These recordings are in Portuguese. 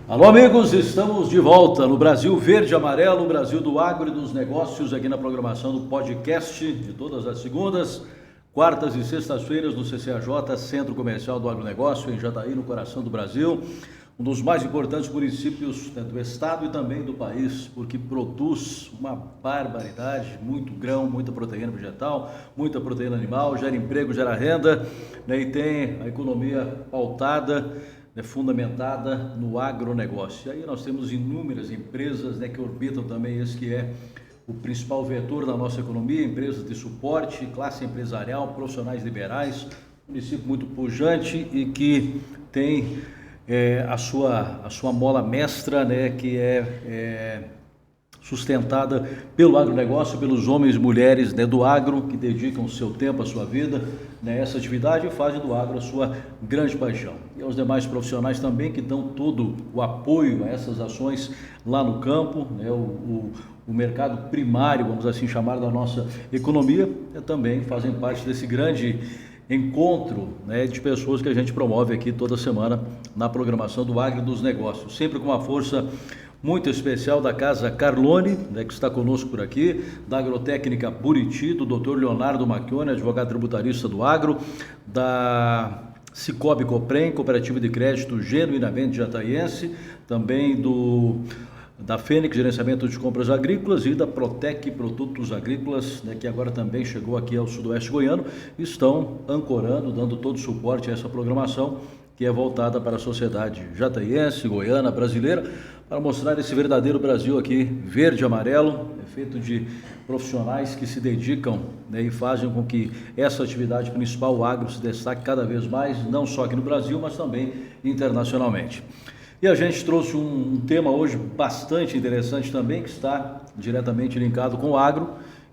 Alô, amigos, estamos de volta no Brasil Verde e Amarelo, o Brasil do Agro e dos Negócios, aqui na programação do podcast de todas as segundas, quartas e sextas-feiras no CCAJ, Centro Comercial do Agronegócio, em Jataí, no coração do Brasil, um dos mais importantes municípios do estado e também do país, porque produz uma barbaridade, muito grão, muita proteína vegetal, muita proteína animal, gera emprego, gera renda, e tem a economia pautada, fundamentada no agronegócio. E aí nós temos inúmeras empresas que orbitam também esse que é o principal vetor da nossa economia, empresas de suporte, classe empresarial, profissionais liberais, município muito pujante e que tem a sua mola mestra, que é sustentada pelo agronegócio, pelos homens e mulheres do agro, que dedicam o seu tempo, a sua vida a essa atividade e fazem do agro a sua grande paixão. E aos demais profissionais também que dão todo o apoio a essas ações lá no campo, o mercado primário, vamos assim chamar, da nossa economia, também fazem parte desse grande encontro de pessoas que a gente promove aqui toda semana na programação do Agro e dos Negócios, sempre com uma força muito especial da Casa Carlone, que está conosco por aqui, da Agrotécnica Buriti, do Dr. Leonardo Macchione, advogado tributarista do agro, da Cicobi Coprem, Cooperativa de Crédito genuinamente jataiense, também da Fênix, Gerenciamento de Compras Agrícolas, e da Protec Produtos Agrícolas, que agora também chegou aqui ao sudoeste goiano, estão ancorando, dando todo o suporte a essa programação, que é voltada para a sociedade jataiense, goiana, brasileira, para mostrar esse verdadeiro Brasil aqui, verde e amarelo, feito de profissionais que se dedicam e fazem com que essa atividade principal, o agro, se destaque cada vez mais, não só aqui no Brasil, mas também internacionalmente. E a gente trouxe um tema hoje bastante interessante também, que está diretamente linkado com o agro,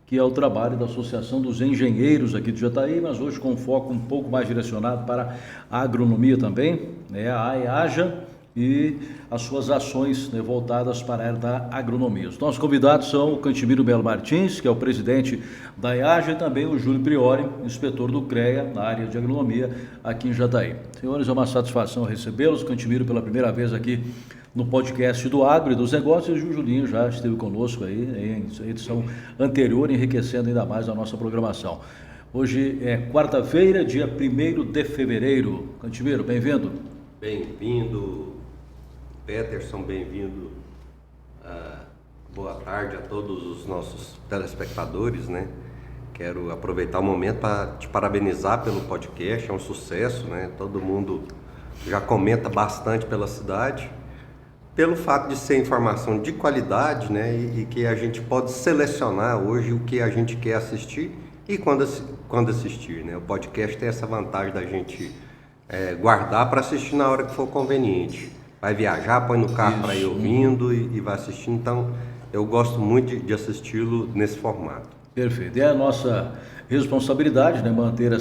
que é o trabalho da Associação dos Engenheiros aqui de Jataí, mas hoje com foco um pouco mais direcionado para a agronomia também, a AEAJA e as suas ações voltadas para a área da agronomia. Os nossos convidados são o Cantimiro Melo Martins, que é o presidente da AEAJA, e também o Júlio Priori, inspetor do CREA, na área de agronomia aqui em Jataí. Senhores, é uma satisfação recebê-los. Cantimiro pela primeira vez aqui no podcast do Agro e dos Negócios, e o Julinho já esteve conosco aí em edição anterior, enriquecendo ainda mais a nossa programação. Hoje é quarta-feira, dia 1º de fevereiro. Cantimiro, bem-vindo. Bem-vindo, Peterson, bem-vindo. Boa tarde a todos os nossos telespectadores, Quero aproveitar o momento para te parabenizar pelo podcast, é um sucesso, Todo mundo já comenta bastante pela cidade, pelo fato de ser informação de qualidade, e que a gente pode selecionar hoje o que a gente quer assistir e quando assistir, O podcast tem essa vantagem da gente guardar para assistir na hora que for conveniente. Vai viajar, põe no carro para ir ouvindo e vai assistir. Então, eu gosto muito de assisti-lo nesse formato. Perfeito. É a nossa responsabilidade, manter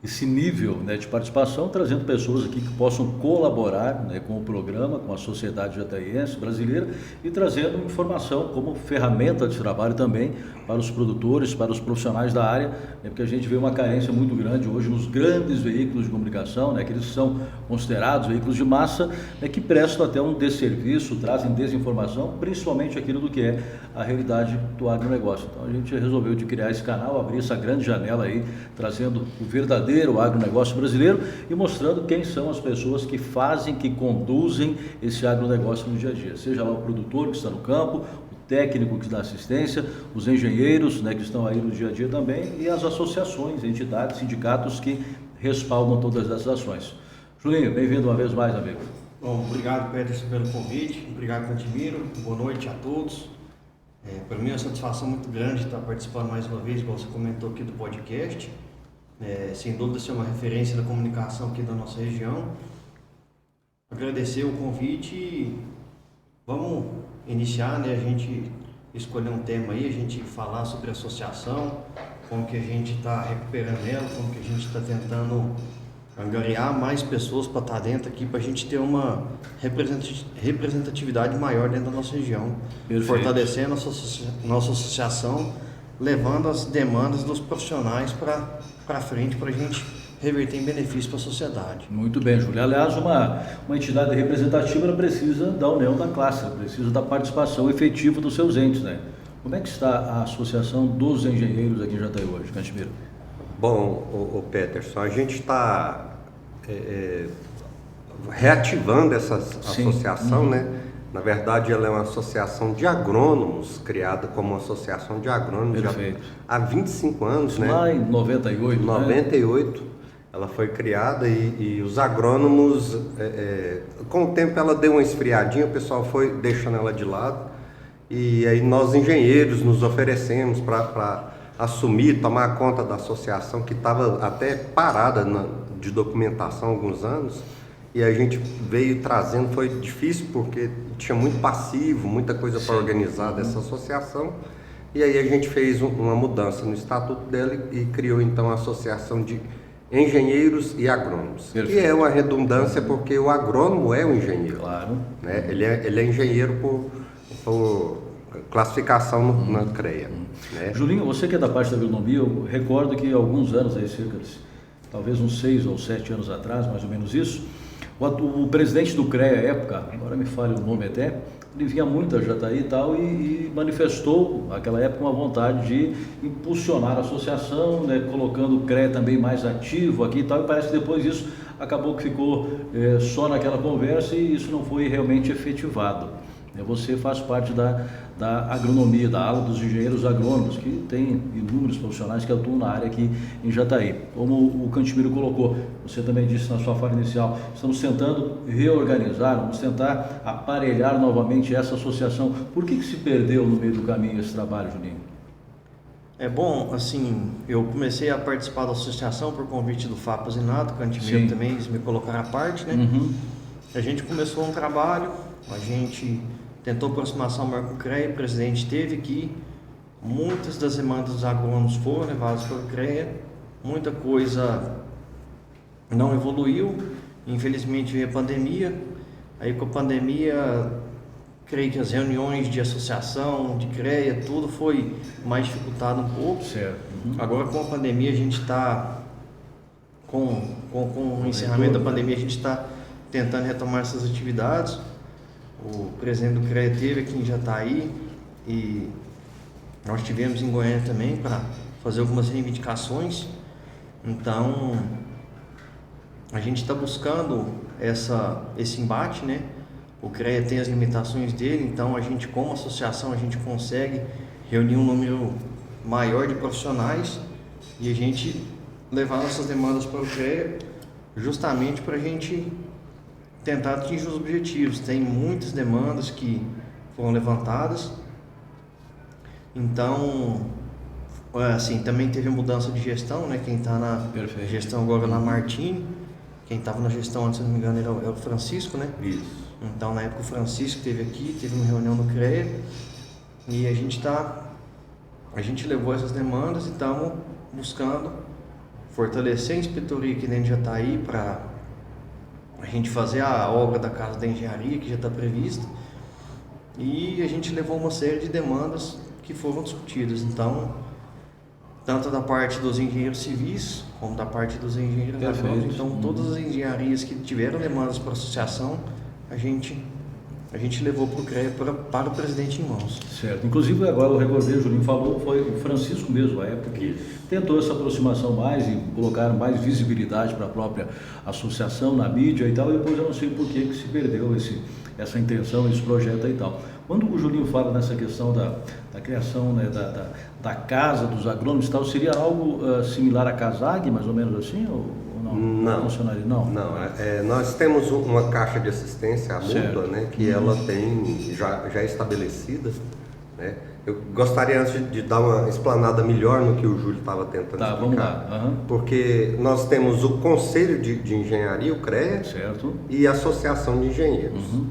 esse nível de participação, trazendo pessoas aqui que possam colaborar com o programa, com a sociedade jataiense brasileira e trazendo informação como ferramenta de trabalho também para os produtores, para os profissionais da área, porque a gente vê uma carência muito grande hoje nos grandes veículos de comunicação, que eles são considerados veículos de massa, que prestam até um desserviço, trazem desinformação, principalmente aquilo do que é a realidade do agronegócio. Então a gente resolveu de criar esse canal, abrir essa grande janela aí, trazendo o verdadeiro agronegócio brasileiro e mostrando quem são as pessoas que fazem, que conduzem esse agronegócio no dia a dia. Seja lá o produtor que está no campo, o técnico que dá assistência, os engenheiros que estão aí no dia a dia também e as associações, entidades, sindicatos que respaldam todas essas ações. Julinho, bem-vindo uma vez mais, amigo. Bom, obrigado, Peterson, pelo convite. Obrigado, Cantimiro. Boa noite a todos. Para mim é uma satisfação muito grande estar participando mais uma vez, como você comentou aqui, do podcast. Sem dúvida, ser uma referência da comunicação aqui da nossa região. Agradecer o convite e vamos iniciar, a gente escolher um tema aí, a gente falar sobre a associação, como que a gente está recuperando ela, como que a gente está tentando angariar mais pessoas para estar dentro aqui, para a gente ter uma representatividade maior dentro da nossa região. Perfeito. Fortalecendo a nossa associação, levando as demandas dos profissionais para frente, para a gente reverter em benefício para a sociedade. Muito bem, Júlio. Aliás, uma entidade representativa ela precisa da união da classe, ela precisa da participação efetiva dos seus entes, né? Como é que está a Associação dos Engenheiros aqui em Jataí hoje, Cantimiro? Bom, o Peterson, a gente está reativando essa associação, né? Uhum. Na verdade, ela é uma associação de agrônomos, criada como uma associação de agrônomos há 25 anos, né? Lá em 98, 98, né? Ela foi criada e os agrônomos, com o tempo ela deu uma esfriadinha, o pessoal foi deixando ela de lado. E aí nós engenheiros nos oferecemos para assumir, tomar conta da associação que estava até parada de documentação há alguns anos. E a gente veio trazendo, foi difícil porque tinha muito passivo, muita coisa para organizar dessa associação. E aí a gente fez uma mudança no estatuto dela e criou então a Associação de Engenheiros e Agrônomos. Perfeito. Que é uma redundância porque o agrônomo é o engenheiro. Claro. Né? Ele é engenheiro por classificação na CREA. Né? Julinho, você que é da parte da agronomia, eu recordo que há alguns anos, aí, cerca de talvez uns 6 ou 7 anos atrás, mais ou menos isso, o presidente do CREA à época, agora me falha o nome até, ele vinha muito a Jataí e tal e manifestou naquela época uma vontade de impulsionar a associação, né, colocando o CREA também mais ativo aqui e tal, e parece que depois isso acabou que ficou só naquela conversa e isso não foi realmente efetivado. Você faz parte da agronomia, da ala dos engenheiros agrônomos, que tem inúmeros profissionais que atuam na área aqui em Jataí. Como o Cantimiro colocou, você também disse na sua fala inicial, estamos tentando reorganizar, vamos tentar aparelhar novamente essa associação. Por que se perdeu no meio do caminho esse trabalho, Juninho? É bom, assim, eu comecei a participar da associação por convite do Fábio Zinato, Cantimiro também, eles me colocaram à parte, né? Uhum. A gente começou um trabalho, a gente tentou aproximação maior com o CREA, o presidente esteve aqui, muitas das demandas dos agrônomos foram levadas para o CREA, muita coisa não evoluiu, infelizmente veio a pandemia, aí com a pandemia, creio que as reuniões de associação, de CREA, tudo foi mais dificultado um pouco. Certo. Uhum. Agora com a pandemia a gente está, com o encerramento da pandemia, a gente está tentando retomar essas atividades. O presidente do CREA esteve aqui em Jataí e nós tivemos em Goiânia também para fazer algumas reivindicações. Então, a gente está buscando esse embate, né? O CREA tem as limitações dele, então a gente, como associação, a gente consegue reunir um número maior de profissionais e a gente levar nossas demandas para o CREA justamente para a gente tentar atingir os objetivos. Tem muitas demandas que foram levantadas, então, assim, também teve mudança de gestão, né? Quem está na gestão agora é na Martini, quem estava na gestão antes, se não me engano, era o Francisco, né? Isso. Então, na época o Francisco esteve aqui, teve uma reunião no CREA e a gente levou essas demandas e estamos buscando fortalecer a inspetoria aqui dentro de Jataí para a gente fazer a obra da Casa da Engenharia, que já está prevista, e a gente levou uma série de demandas que foram discutidas. Então, tanto da parte dos engenheiros civis, como da parte dos engenheiros agrônomos. Então, todas as engenharias que tiveram demandas para a associação, a gente levou para o CREA para o presidente em mãos. Certo. Inclusive, agora o recordei, o Julinho falou, foi o Francisco mesmo, a época que tentou essa aproximação mais e colocar mais visibilidade para a própria associação na mídia e tal, e depois eu não sei por que se perdeu essa intenção, esse projeto e tal. Quando o Julinho fala nessa questão da criação, né, da casa dos agrônomos e tal, seria algo similar à CASAG, mais ou menos assim, ou não? Não. Funcionaria? Não. Nós temos uma caixa de assistência à mútua, né, que ela tem já estabelecida, né? Eu gostaria antes de dar uma explanada melhor no que o Júlio estava tentando explicar. Vamos lá. Uhum. Porque nós temos o Conselho de Engenharia, o CREA, certo, e a Associação de Engenheiros. Uhum.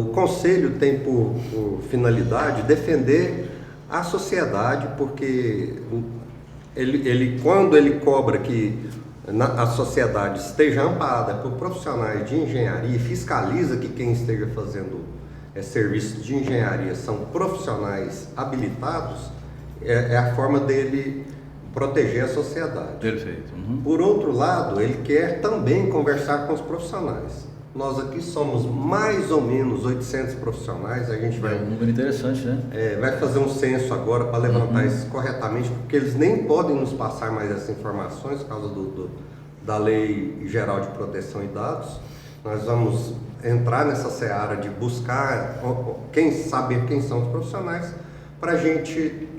O Conselho tem por finalidade defender a sociedade, porque quando ele cobra que a sociedade esteja amparada por profissionais de engenharia e fiscaliza que quem esteja fazendo serviços de engenharia são profissionais habilitados, é a forma dele proteger a sociedade. Perfeito. Uhum. Por outro lado, ele quer também conversar com os profissionais. Nós aqui somos mais ou menos 800 profissionais, a gente vai... É um número interessante, né? vai fazer um censo agora para levantar isso corretamente, porque eles nem podem nos passar mais essas informações por causa da Lei Geral de Proteção de Dados. Nós vamos entrar nessa seara de buscar saber quem são os profissionais, para a gente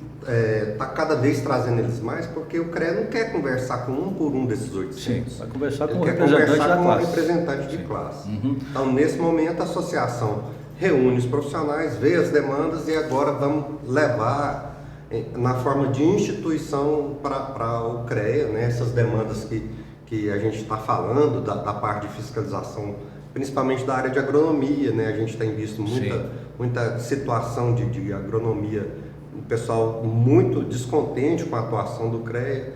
tá cada vez trazendo eles mais, porque o CREA não quer conversar com um por um desses 800. Sim, vai conversar com Ele um quer representante conversar da com classe. um representante de classe. Então, nesse momento, a associação reúne os profissionais, vê as demandas e agora vamos levar na forma de instituição para o CREA, né, essas demandas que a gente está falando da parte de fiscalização, principalmente da área de agronomia, né? A gente tem visto muita situação de agronomia, o pessoal muito descontente com a atuação do CREA,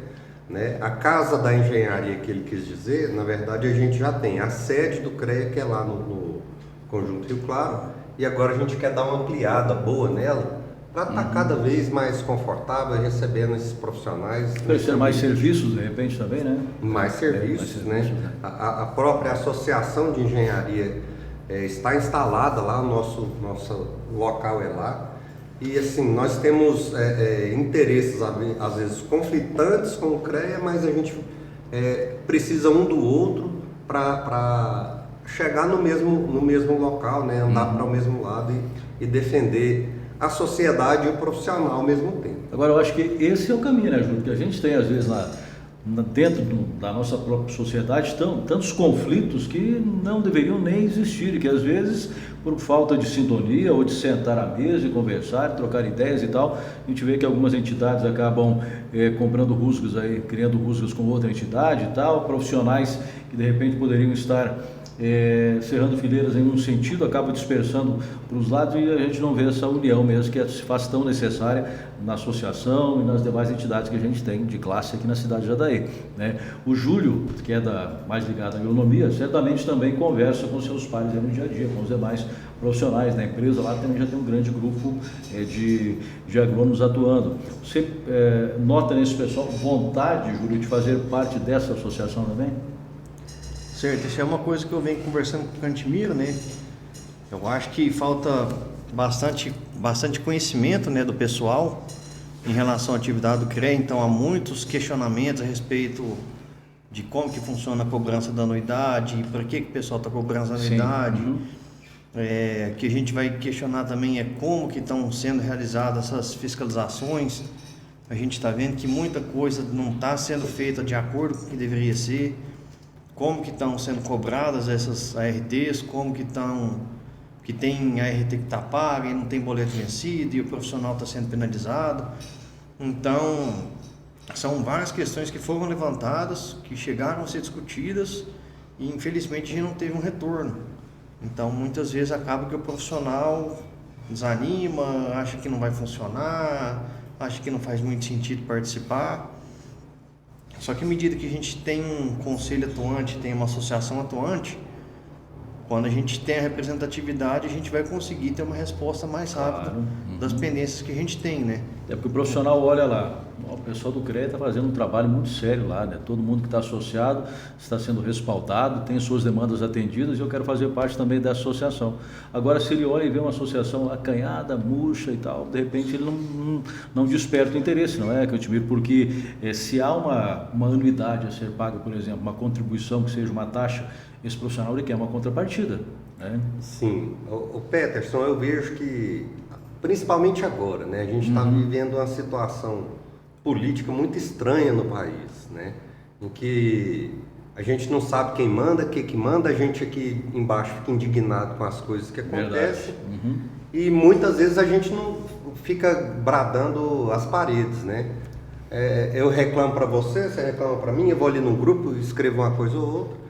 né? A Casa da Engenharia, que ele quis dizer, na verdade a gente já tem a sede do CREA, que é lá no Conjunto Rio Claro, e agora a gente quer dar uma ampliada boa nela, para estar cada vez mais confortável recebendo esses profissionais. Oferecer mais serviços, de repente, também, né? Mais serviços, né? A própria Associação de Engenharia está instalada lá, nosso local é lá. E assim, nós temos interesses, às vezes, conflitantes com o CREA, mas a gente precisa um do outro para chegar no mesmo local, né? Andar para o mesmo lado e defender a sociedade e o profissional ao mesmo tempo. Agora, eu acho que esse é o caminho, né, Júlio? Que a gente tem, às vezes, dentro da nossa própria sociedade, tantos conflitos que não deveriam nem existir, e que, às vezes, por falta de sintonia ou de sentar à mesa e conversar, trocar ideias e tal, a gente vê que algumas entidades acabam comprando rusgas aí, criando rusgas com outra entidade e tal, profissionais que, de repente, poderiam estar cerrando fileiras em um sentido, acaba dispersando para os lados, e a gente não vê essa união mesmo que se faz tão necessária na associação e nas demais entidades que a gente tem de classe aqui na cidade de Jadaí, né? O Júlio, que é mais ligado à agronomia, certamente também conversa com seus pares no dia a dia, com os demais profissionais da empresa. Lá também já tem um grande grupo de agrônomos atuando. Você nota nesse pessoal vontade, Júlio, de fazer parte dessa associação também? Certo, isso é uma coisa que eu venho conversando com o Cantimiro, né? Eu acho que falta bastante conhecimento, né, do pessoal em relação à atividade do CREA. Então há muitos questionamentos a respeito de como que funciona a cobrança da anuidade, para que o pessoal está cobrando a anuidade. Que a gente vai questionar também como que estão sendo realizadas essas fiscalizações. A gente está vendo que muita coisa não está sendo feita de acordo com o que deveria ser. Como que estão sendo cobradas essas ARTs, como que tem ART que está paga e não tem boleto vencido e o profissional está sendo penalizado. Então, são várias questões que foram levantadas, que chegaram a ser discutidas e infelizmente a gente não teve um retorno. Então, muitas vezes acaba que o profissional desanima, acha que não vai funcionar, acha que não faz muito sentido participar. Só que à medida que a gente tem um conselho atuante, tem uma associação atuante, quando a gente tem a representatividade, a gente vai conseguir ter uma resposta mais rápida das pendências que a gente tem, né? É porque o profissional olha lá, o pessoal do CREA está fazendo um trabalho muito sério lá, né? Todo mundo que está associado está sendo respaldado, tem suas demandas atendidas, e eu quero fazer parte também dessa associação. Agora, se ele olha e vê uma associação acanhada, murcha e tal, de repente ele não desperta o interesse, não é, Cantimiro? Porque se há uma anuidade a ser paga, por exemplo, uma contribuição que seja uma taxa, esse profissional ele quer uma contrapartida, né? Sim. O Peterson, eu vejo que, principalmente agora, né, a gente está vivendo uma situação política muito estranha no país, né, em que a gente não sabe quem manda, o que manda, a gente aqui embaixo fica indignado com as coisas que acontecem. E muitas vezes a gente não fica bradando as paredes, né? Eu reclamo para você reclama para mim, eu vou ali no grupo, escrevo uma coisa ou outra,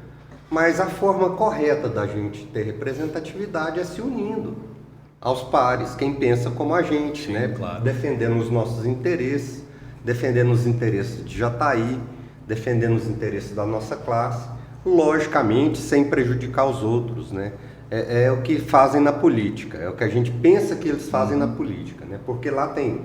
mas a forma correta da gente ter representatividade é se unindo aos pares, quem pensa como a gente, sim, né? Claro. Defendendo os nossos interesses, defendendo os interesses de Jataí, defendendo os interesses da nossa classe, logicamente sem prejudicar os outros, né? É o que fazem na política, é o que a gente pensa que eles fazem na política, né? Porque lá tem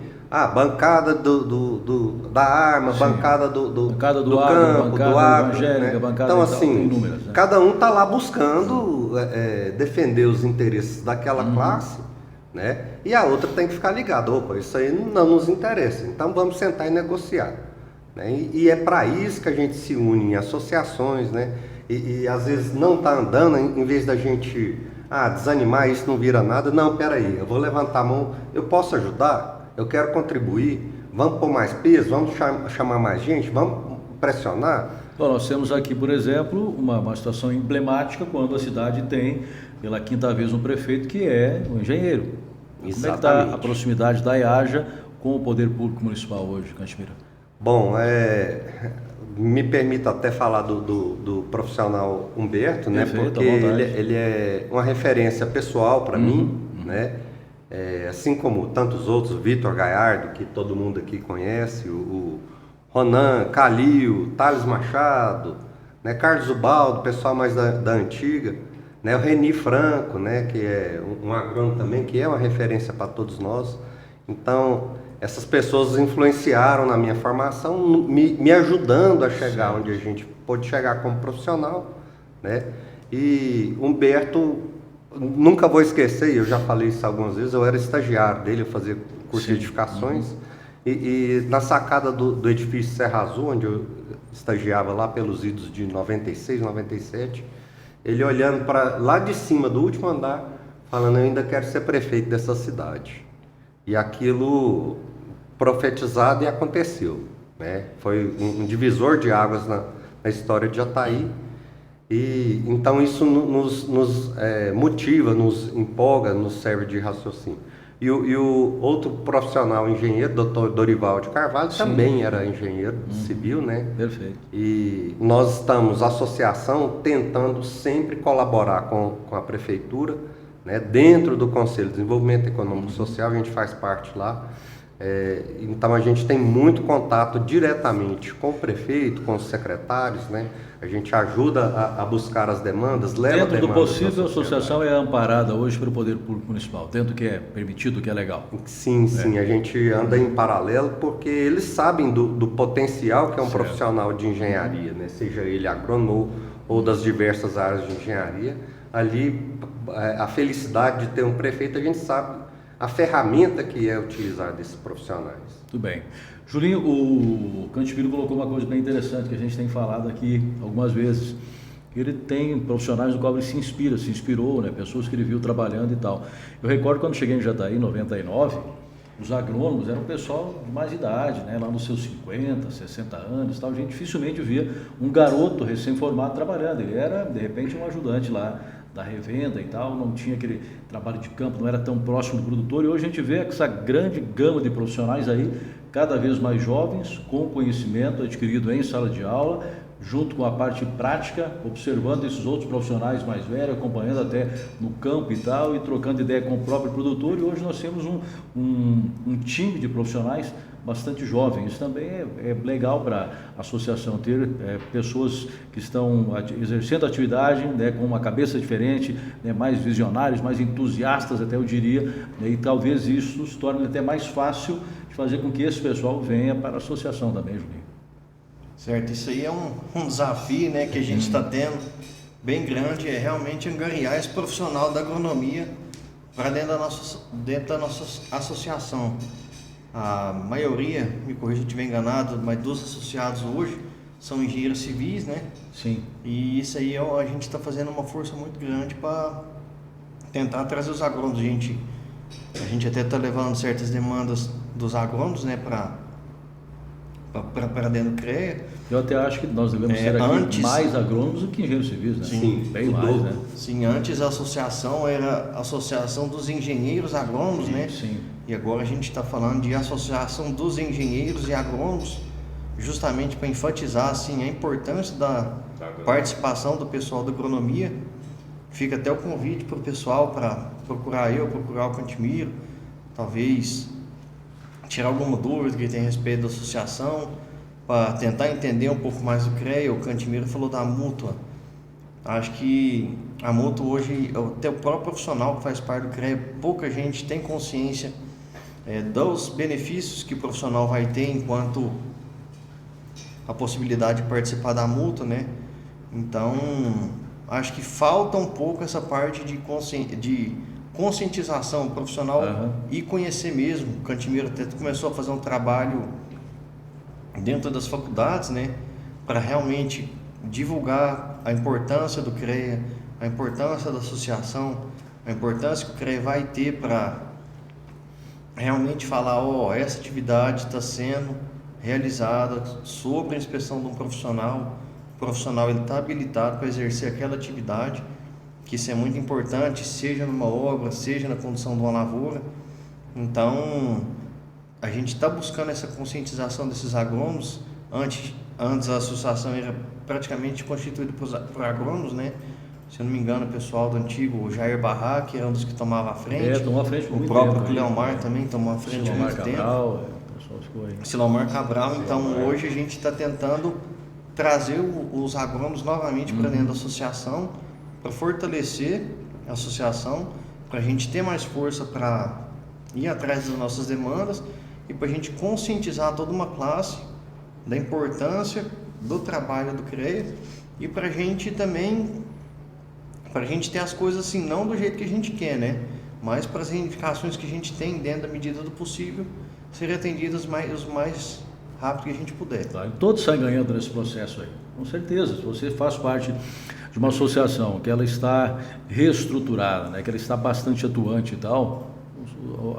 bancada da arma, Sim. bancada Bancada do agro, campo, bancada do agro, evangélica, né? bancada Então e tal, assim, tem inúmeras, né? cada um está lá buscando defender os interesses daquela classe, né? E a outra tem que ficar ligada, opa, isso aí não nos interessa, então vamos sentar e negociar, né? E é para isso que a gente se une em associações, né? E às vezes não está andando, em vez da gente desanimar, isso não vira nada. Não, peraí, eu vou levantar a mão, eu posso ajudar, eu quero contribuir, vamos pôr mais peso, vamos chamar mais gente, vamos pressionar. Bom, nós temos aqui, por exemplo, uma situação emblemática quando a cidade tem, pela quinta vez, um prefeito que é um engenheiro. Como é que está a proximidade da IAJA com o poder público municipal hoje, Cantimiro? Bom, me permito até falar do profissional Humberto, né? Perfeito, porque ele é uma referência pessoal para mim, né? Assim como tantos outros, Vitor Gaiardo, que todo mundo aqui conhece, o Ronan, Calil, Thales Machado, né? Carlos Ubaldo, pessoal mais da antiga, né? O Reni Franco, né? Que é um agrônomo também, que é uma referência para todos nós. Então, essas pessoas influenciaram na minha formação, me ajudando a chegar onde a gente pôde chegar como profissional, né? E Humberto, nunca vou esquecer, eu já falei isso algumas vezes, eu era estagiário dele, eu fazia curso de edificações, e na sacada do edifício Serra Azul, onde eu estagiava lá pelos idos de 96, 97, ele olhando para lá de cima do último andar, falando, eu ainda quero ser prefeito dessa cidade. E aquilo profetizado e aconteceu, né? Foi um divisor de águas na história de Jataí, e então isso nos motiva, nos empolga, nos serve de raciocínio. E o outro profissional engenheiro, Dr. Dorival de Carvalho, também era engenheiro civil, né? Perfeito. E nós estamos, associação, tentando sempre colaborar com a prefeitura, né? Dentro do Conselho de Desenvolvimento Econômico e Social, a gente faz parte lá. Então a gente tem muito contato diretamente com o prefeito, com os secretários, né? A gente ajuda a buscar as demandas, leva dentro do possível, a associação é amparada hoje pelo Poder Público Municipal, dentro do que é permitido, do que é legal. Sim, a gente anda em paralelo porque eles sabem do potencial que é um profissional de engenharia, né? Seja ele agrônomo ou das diversas áreas de engenharia. Ali, a felicidade de ter um prefeito, a gente sabe a ferramenta que é utilizar desses profissionais. Tudo bem. Julinho, o Cantimiro colocou uma coisa bem interessante que a gente tem falado aqui algumas vezes. Ele tem profissionais no qual ele se inspirou, né? Pessoas que ele viu trabalhando e tal. Eu recordo quando cheguei em Jataí, em 99, os agrônomos eram um pessoal de mais idade, né? Lá nos seus 50, 60 anos e tal. A gente dificilmente via um garoto recém-formado trabalhando. Ele era, de repente, um ajudante lá da revenda e tal, não tinha aquele trabalho de campo, não era tão próximo do produtor, e hoje a gente vê essa grande gama de profissionais aí, cada vez mais jovens, com conhecimento adquirido em sala de aula, junto com a parte prática, observando esses outros profissionais mais velhos, acompanhando até no campo e tal, e trocando ideia com o próprio produtor, e hoje nós temos um time de profissionais bastante jovem. Isso também é legal para a associação ter pessoas que estão exercendo atividade, né, com uma cabeça diferente, né, mais visionários, mais entusiastas até eu diria, né, e talvez isso se torne até mais fácil de fazer com que esse pessoal venha para a associação também, Julinho. Certo, isso aí é um desafio, né, que a gente está tendo bem grande, é realmente angariar esse profissional da agronomia para dentro da nossa associação. A maioria, me corrija se eu estiver enganado, mas dos associados hoje são engenheiros civis, né? Sim. E isso aí a gente está fazendo uma força muito grande para tentar trazer os agrônomos. A gente até está levando certas demandas dos agrônomos, né, para dentro do CREA. Eu até acho que nós devemos ser aqui mais agrônomos do que engenheiros civis, né? Sim, bem mais, né? Sim, antes a associação era a Associação dos Engenheiros Agrônomos, né? Sim. E agora a gente está falando de Associação dos Engenheiros e Agrônomos, justamente para enfatizar assim, a importância da participação do pessoal da agronomia. Fica até o convite para o pessoal para procurar o Cantimiro, talvez tirar alguma dúvida que tem a respeito da associação, para tentar entender um pouco mais do CREA. O Cantimiro falou da mútua. Acho que a mútua hoje, até o próprio profissional que faz parte do CREA, pouca gente tem consciência dos benefícios que o profissional vai ter enquanto a possibilidade de participar da multa, né? Então, acho que falta um pouco essa parte de conscientização profissional e conhecer mesmo. O Cantimiro até começou a fazer um trabalho dentro das faculdades, né, para realmente divulgar a importância do CREA, a importância da associação, a importância que o CREA vai ter para realmente falar, essa atividade está sendo realizada sob a inspeção de um profissional. O profissional está habilitado para exercer aquela atividade, que isso é muito importante, seja numa obra, seja na condução de uma lavoura. Então, a gente está buscando essa conscientização desses agrônomos. Antes a associação era praticamente constituída por agrônomos, né? Se eu não me engano, o pessoal do antigo Jair Barra, que era um dos que tomava a frente. Tomou a frente por o muito próprio tempo, Cleomar também tomou a frente por muito tempo. Silomar Cabral. Então, hoje a gente está tentando trazer os agrônomos novamente para dentro da associação, para fortalecer a associação, para a gente ter mais força para ir atrás das nossas demandas e para a gente conscientizar toda uma classe da importância do trabalho do CREA e para a gente também, para a gente ter as coisas assim, não do jeito que a gente quer, né? Mas para as reivindicações que a gente tem dentro da medida do possível, serem atendidas o mais rápido que a gente puder. Claro, todos saem ganhando nesse processo aí, com certeza. Se você faz parte de uma associação que ela está reestruturada, né, que ela está bastante atuante e tal,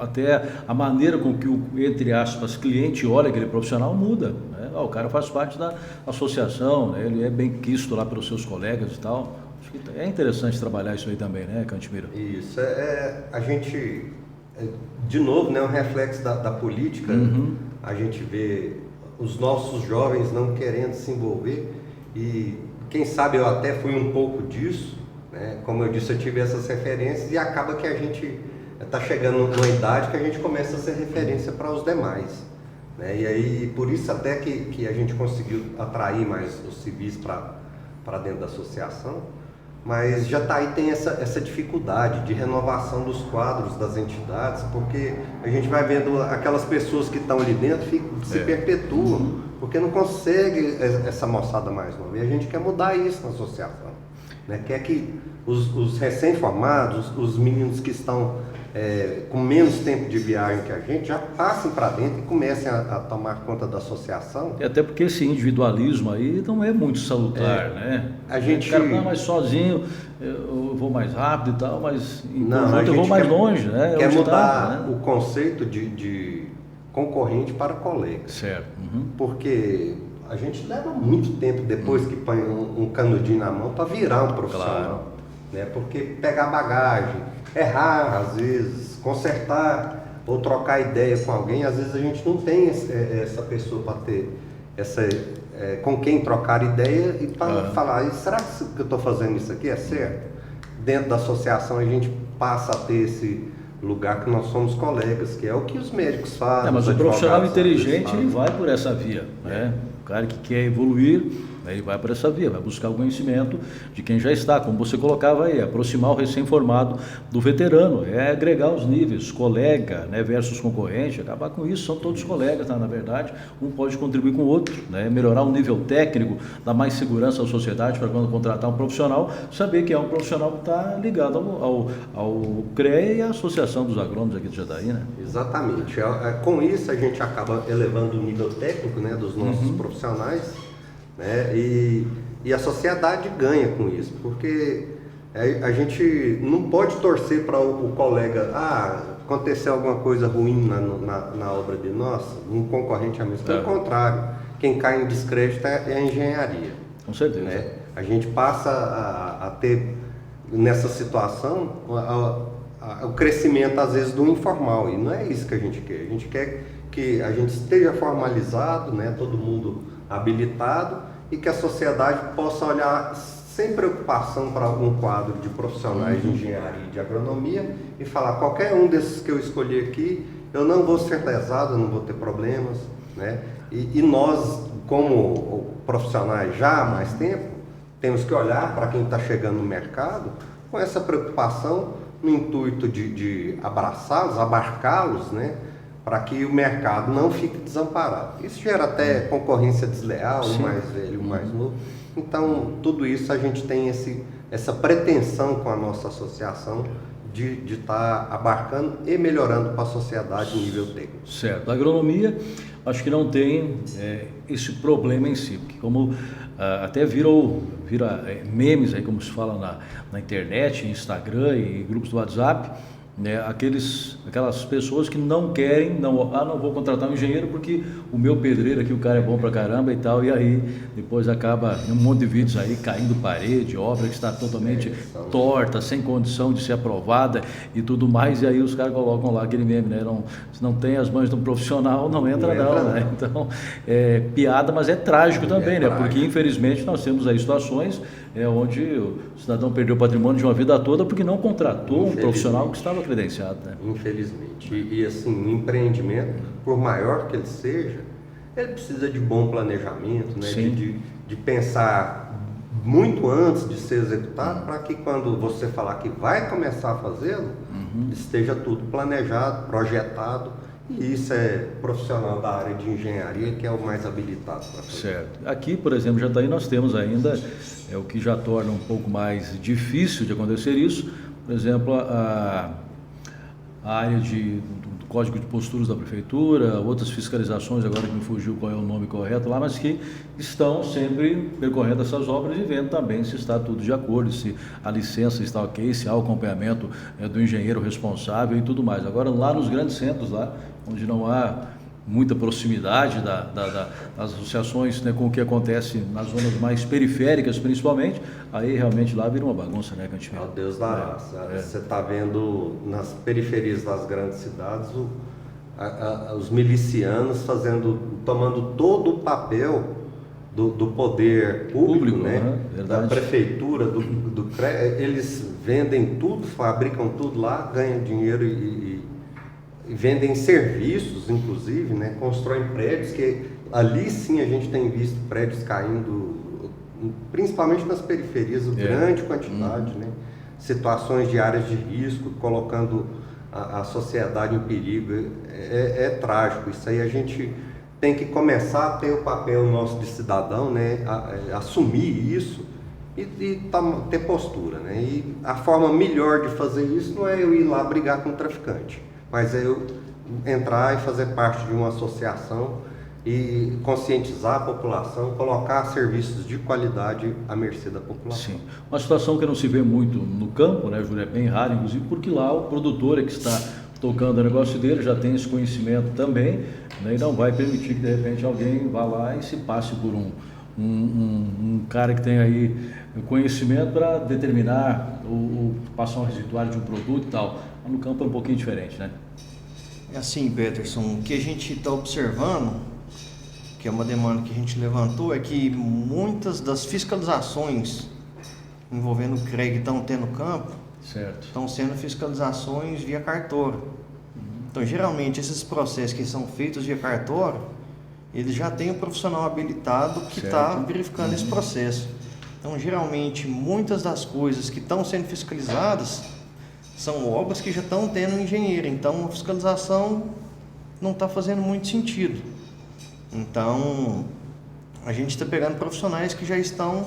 até a maneira com que o, entre aspas, cliente olha aquele profissional muda, né? O cara faz parte da associação, né? Ele é bem quisto lá pelos seus colegas e tal. Acho que é interessante trabalhar isso aí também, né, Cantimiro? Isso, a gente, de novo, né, um reflexo da política. A gente vê os nossos jovens não querendo se envolver e quem sabe eu até fui um pouco disso, né? Como eu disse, eu tive essas referências e acaba que a gente está chegando numa idade que a gente começa a ser referência para os demais, né? E aí, por isso até que a gente conseguiu atrair mais os civis para dentro da associação, mas já está aí, tem essa dificuldade de renovação dos quadros das entidades, porque a gente vai vendo aquelas pessoas que estão ali dentro se perpetuam, porque não consegue essa moçada mais nova, e a gente quer mudar isso na associação, né? Quer que os recém-formados, os meninos que estão com menos tempo de viagem que a gente, já passem para dentro e comecem a tomar conta da associação. E até porque esse individualismo aí não é muito salutar, né? A gente... O cara não é mais sozinho, eu vou mais rápido e tal, mas em não, conjunto eu vou mais longe, né? Quer mudar o conceito de concorrente para colega. Certo. Porque a gente leva muito tempo depois que põe um canudinho na mão para virar um profissional. Claro. Né? Porque pegar bagagem, errar às vezes, consertar ou trocar ideia com alguém, às vezes a gente não tem essa pessoa para ter com quem trocar ideia e para falar, será que eu estou fazendo isso aqui é certo? Dentro da associação a gente passa a ter esse lugar que nós somos colegas, que é o que os médicos fazem. Mas o profissional inteligente ele vai por essa via, né? O cara que quer evoluir, ele vai por essa via, vai buscar o conhecimento de quem já está, como você colocava aí, aproximar o recém-formado do veterano, agregar os níveis, colega, né, versus concorrente, acabar com isso, são todos colegas, tá? Na verdade, um pode contribuir com o outro, né, melhorar o nível técnico, dar mais segurança à sociedade para quando contratar um profissional, saber que é um profissional que está ligado ao CREA e à Associação dos Agrônomos aqui de Jataí, né? Exatamente, com isso a gente acaba elevando o nível técnico, né, dos nossos profissionais, né? E a sociedade ganha com isso, porque a gente não pode torcer para o colega, aconteceu alguma coisa ruim na obra de nós, um concorrente a mesmo. Pelo contrário, quem cai em descrédito é a engenharia. Com certeza. Né? A gente passa a ter, nessa situação, o crescimento, às vezes, do informal, e não é isso que a gente quer. A gente quer que a gente esteja formalizado, né? Todo mundo habilitado, e que a sociedade possa olhar sem preocupação para algum quadro de profissionais de engenharia e de agronomia e falar, qualquer um desses que eu escolhi aqui, eu não vou ser lesado, eu não vou ter problemas, né? E nós, como profissionais já há mais tempo, temos que olhar para quem está chegando no mercado com essa preocupação no intuito de abraçá-los, abarcá-los, né? para que o mercado não fique desamparado. Isso gera até concorrência desleal, o mais velho, o mais novo. Então, tudo isso a gente tem essa pretensão com a nossa associação de estar abarcando e melhorando para a sociedade em nível técnico. Certo. A agronomia, acho que não tem esse problema em si, porque como até vira memes aí, como se fala na internet, Instagram e grupos do WhatsApp, né, aquelas pessoas que não querem, não vou contratar um engenheiro porque o meu pedreiro aqui, o cara é bom pra caramba e tal, e aí depois acaba um monte de vídeos aí caindo parede, obra que está totalmente torta, sem condição de ser aprovada e tudo mais, e aí os caras colocam lá aquele meme, né, se não tem as mãos de um profissional, não entra não, né? Então, é piada, mas é trágico também, né, porque infelizmente nós temos aí situações onde o cidadão perdeu o patrimônio de uma vida toda porque não contratou um profissional que estava credenciado, né? Infelizmente. E assim, um empreendimento, por maior que ele seja, ele precisa de bom planejamento, né? De pensar muito antes de ser executado, para que quando você falar que vai começar a fazê-lo, esteja tudo planejado, projetado. E isso é profissional da área de engenharia que é o mais habilitado para fazer. Certo. Aqui, por exemplo, Jataí, nós temos ainda o que já torna um pouco mais difícil de acontecer isso, por exemplo, a área do Código de Posturas da Prefeitura, outras fiscalizações, agora que me fugiu qual é o nome correto lá, mas que estão sempre percorrendo essas obras e vendo também se está tudo de acordo, se a licença está ok, se há o acompanhamento do engenheiro responsável e tudo mais. Agora, lá nos grandes centros, lá onde não há muita proximidade das associações, né, com o que acontece nas zonas mais periféricas, principalmente, aí realmente lá vira uma bagunça, né, Cantimiro? Meu Deus da raça. Você está vendo nas periferias das grandes cidades os milicianos tomando todo o papel do poder público, né? Da prefeitura, do CREA. Eles vendem tudo, fabricam tudo lá, ganham dinheiro e vendem serviços, inclusive, né? Constroem prédios, que ali sim a gente tem visto prédios caindo, principalmente nas periferias, grande quantidade, né? Situações de áreas de risco, colocando a sociedade em perigo. É trágico. Isso aí a gente tem que começar a ter o papel nosso de cidadão, né? Assumir isso e ter postura, né? E a forma melhor de fazer isso não é eu ir lá brigar com o traficante, mas é eu entrar e fazer parte de uma associação e conscientizar a população, colocar serviços de qualidade à mercê da população. Sim, uma situação que não se vê muito no campo, né, Júlio, é bem raro, inclusive porque lá o produtor é que está tocando o negócio dele, já tem esse conhecimento também, né, e não vai permitir que de repente alguém vá lá e se passe por um cara que tem aí conhecimento para determinar ou passar um residuário de um produto e tal. No campo é um pouquinho diferente, né? É assim, Peterson, o que a gente está observando, que é uma demanda que a gente levantou, é que muitas das fiscalizações envolvendo o CREA que estão tendo no campo, estão sendo fiscalizações via cartório. Então, geralmente, esses processos que são feitos via cartório, eles já têm um profissional habilitado que está verificando esse processo. Então, geralmente, muitas das coisas que estão sendo fiscalizadas são obras que já estão tendo um engenheiro, então a fiscalização não está fazendo muito sentido. Então, a gente está pegando profissionais que já estão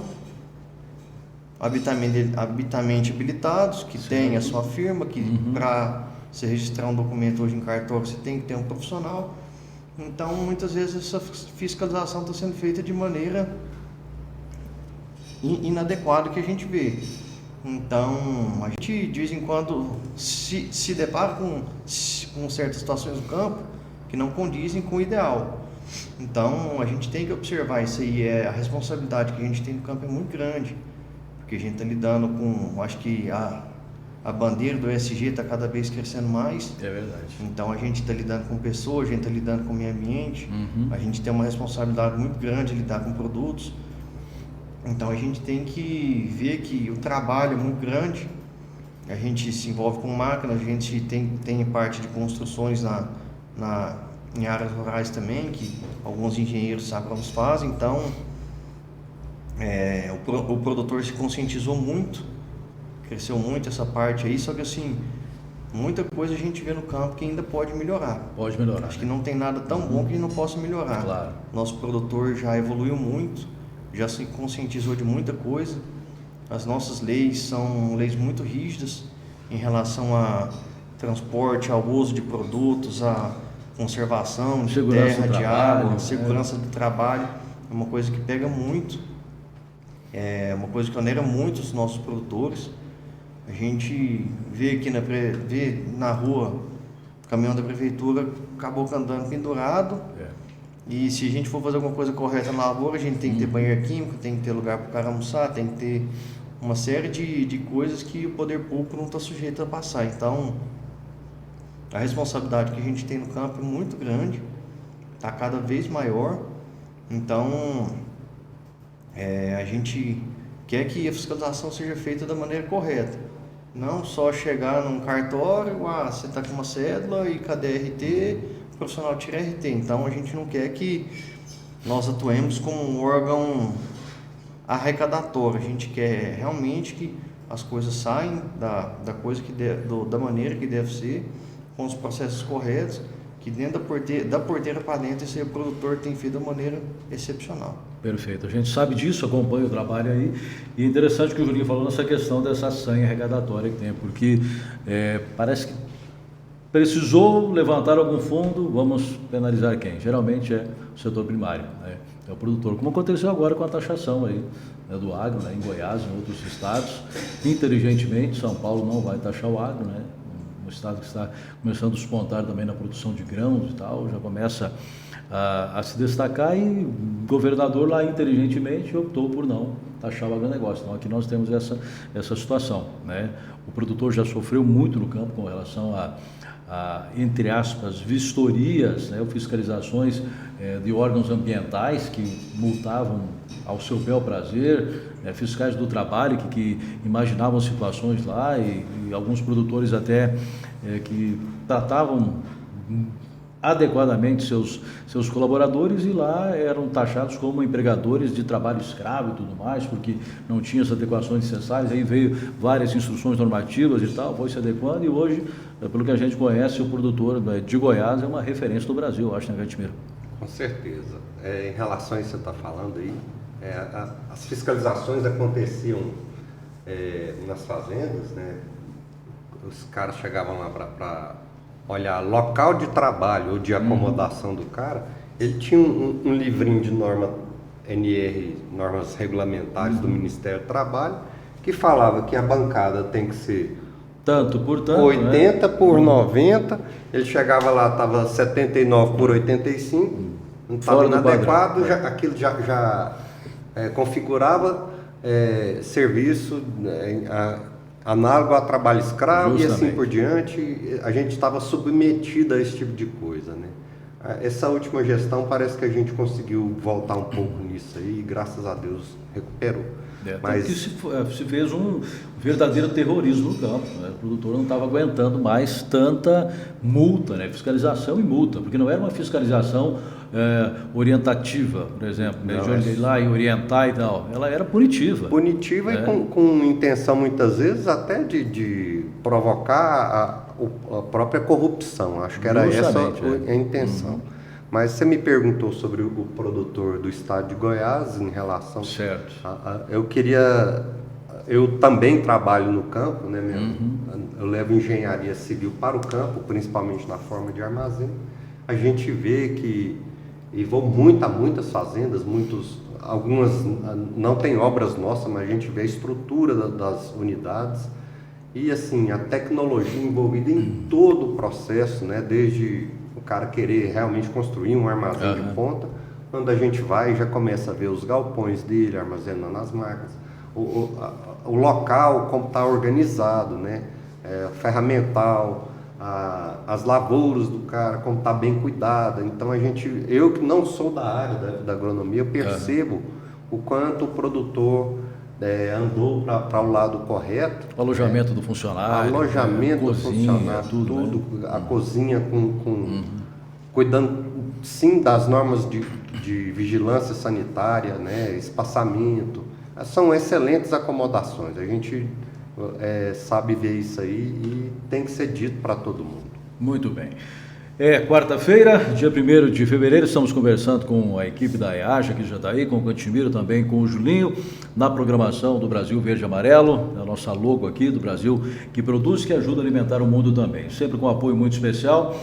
habitamente habilitados, que têm a sua firma, que para se registrar um documento hoje em cartório você tem que ter um profissional. Então, muitas vezes essa fiscalização está sendo feita de maneira inadequada que a gente vê. Então, a gente de vez em quando se depara com certas situações no campo que não condizem com o ideal. Então, a gente tem que observar isso aí. A responsabilidade que a gente tem no campo é muito grande, porque a gente está lidando com, acho que a bandeira do ESG está cada vez crescendo mais. É verdade. Então, a gente está lidando com pessoas, a gente está lidando com o meio ambiente, a gente tem uma responsabilidade muito grande de lidar com produtos. Então a gente tem que ver que o trabalho é muito grande, a gente se envolve com máquinas, a gente tem parte de construções em áreas rurais também, que alguns engenheiros agrônomos fazem. Então o produtor se conscientizou muito, cresceu muito essa parte aí, só que assim, muita coisa a gente vê no campo que ainda pode melhorar. Pode melhorar. Acho que não tem nada tão bom que não possa melhorar. Claro. Nosso produtor já evoluiu muito, já se conscientizou de muita coisa. As nossas leis são leis muito rígidas em relação a transporte, ao uso de produtos, a conservação de segurança terra, do de trabalho, água, segurança do trabalho. É uma coisa que pega muito, é uma coisa que onera muito os nossos produtores. A gente vê aqui vê na rua o caminhão da prefeitura acabou andando pendurado. E se a gente for fazer alguma coisa correta na lavoura, a gente tem que ter banheiro químico, tem que ter lugar para o cara almoçar, tem que ter uma série de coisas que o poder público não está sujeito a passar. Então, a responsabilidade que a gente tem no campo é muito grande, está cada vez maior. Então, a gente quer que a fiscalização seja feita da maneira correta. Não só chegar num cartório, você está com uma cédula e cadê RT? O profissional tira RT. Então, a gente não quer que nós atuemos como um órgão arrecadatório. A gente quer realmente que as coisas saiam da maneira que deve ser, com os processos corretos, que dentro da porteira para dentro esse produtor tem feito de maneira excepcional. Perfeito, a gente sabe disso, acompanha o trabalho aí, e é interessante o que o Julinho falou nessa questão dessa sanha arrecadatória que tem, porque parece que precisou levantar algum fundo, vamos penalizar quem? Geralmente é o setor primário, né? É o produtor, como aconteceu agora com a taxação aí, né, do agro, né, em Goiás, em outros estados. Inteligentemente, São Paulo não vai taxar o agro, né? Um estado que está começando a despontar também na produção de grãos e tal, já começa a se destacar, e o governador lá inteligentemente optou por não taxar o agronegócio. Então aqui nós temos essa situação, né? O produtor já sofreu muito no campo com relação a entre aspas, vistorias, né, ou fiscalizações de órgãos ambientais que multavam ao seu bel prazer, fiscais do trabalho que imaginavam situações lá, e alguns produtores até que tratavam adequadamente seus colaboradores, e lá eram taxados como empregadores de trabalho escravo e tudo mais, porque não tinham as adequações necessárias. Aí veio várias instruções normativas e tal, foi se adequando, e hoje, pelo que a gente conhece, o produtor de Goiás é uma referência do Brasil, eu acho, né, Cantimiro? Com certeza. Em relação a isso que você está falando aí, as fiscalizações aconteciam nas fazendas, né? Os caras chegavam lá para olhar local de trabalho ou de acomodação do cara. Ele tinha um livrinho de norma NR, normas regulamentares do Ministério do Trabalho, que falava que a bancada tem que ser tanto por tanto, 80 por 90, ele chegava lá, estava 79 por 85, não estava inadequado, aquilo já configurava serviço análogo a trabalho escravo. Justamente. E assim por diante. A gente estava submetido a esse tipo de coisa, né? Essa última gestão parece que a gente conseguiu voltar um pouco nisso aí, e graças a Deus recuperou. Mas se fez um verdadeiro terrorismo no campo, né? O produtor não estava aguentando mais tanta multa, né? Fiscalização e multa, porque não era uma fiscalização orientativa, por exemplo, né? De ir lá e orientar e tal. Ela era punitiva. Punitiva, né? E com intenção muitas vezes até de provocar a própria corrupção. Acho que era essa a intenção. Mas você me perguntou sobre o produtor do estado de Goiás em relação... Certo. Eu também trabalho no campo, né? Eu levo engenharia civil para o campo, principalmente na forma de armazém. A gente vê que... E vou muitas fazendas, algumas não tem obras nossas, mas a gente vê a estrutura das unidades e assim, a tecnologia envolvida em todo o processo, né? Desde o cara querer realmente construir um armazém de ponta, quando a gente vai já começa a ver os galpões dele armazenando as máquinas, o local como está organizado, né? Ferramental, as lavouras do cara, como está bem cuidada. Então eu que não sou da área da agronomia, eu percebo o quanto o produtor andou para o lado correto. O alojamento do funcionário. Alojamento do funcionário, tudo, né? A cozinha cuidando sim das normas de vigilância sanitária, né? Espaçamento. São excelentes acomodações. A gente sabe ver isso aí e tem que ser dito para todo mundo. Muito bem. Quarta-feira, dia 1º de fevereiro, estamos conversando com a equipe da EAJA, que já está aí, com o Cantimiro, também com o Julinho, na programação do Brasil Verde e Amarelo, a nossa logo aqui do Brasil, que produz e que ajuda a alimentar o mundo também. Sempre com um apoio muito especial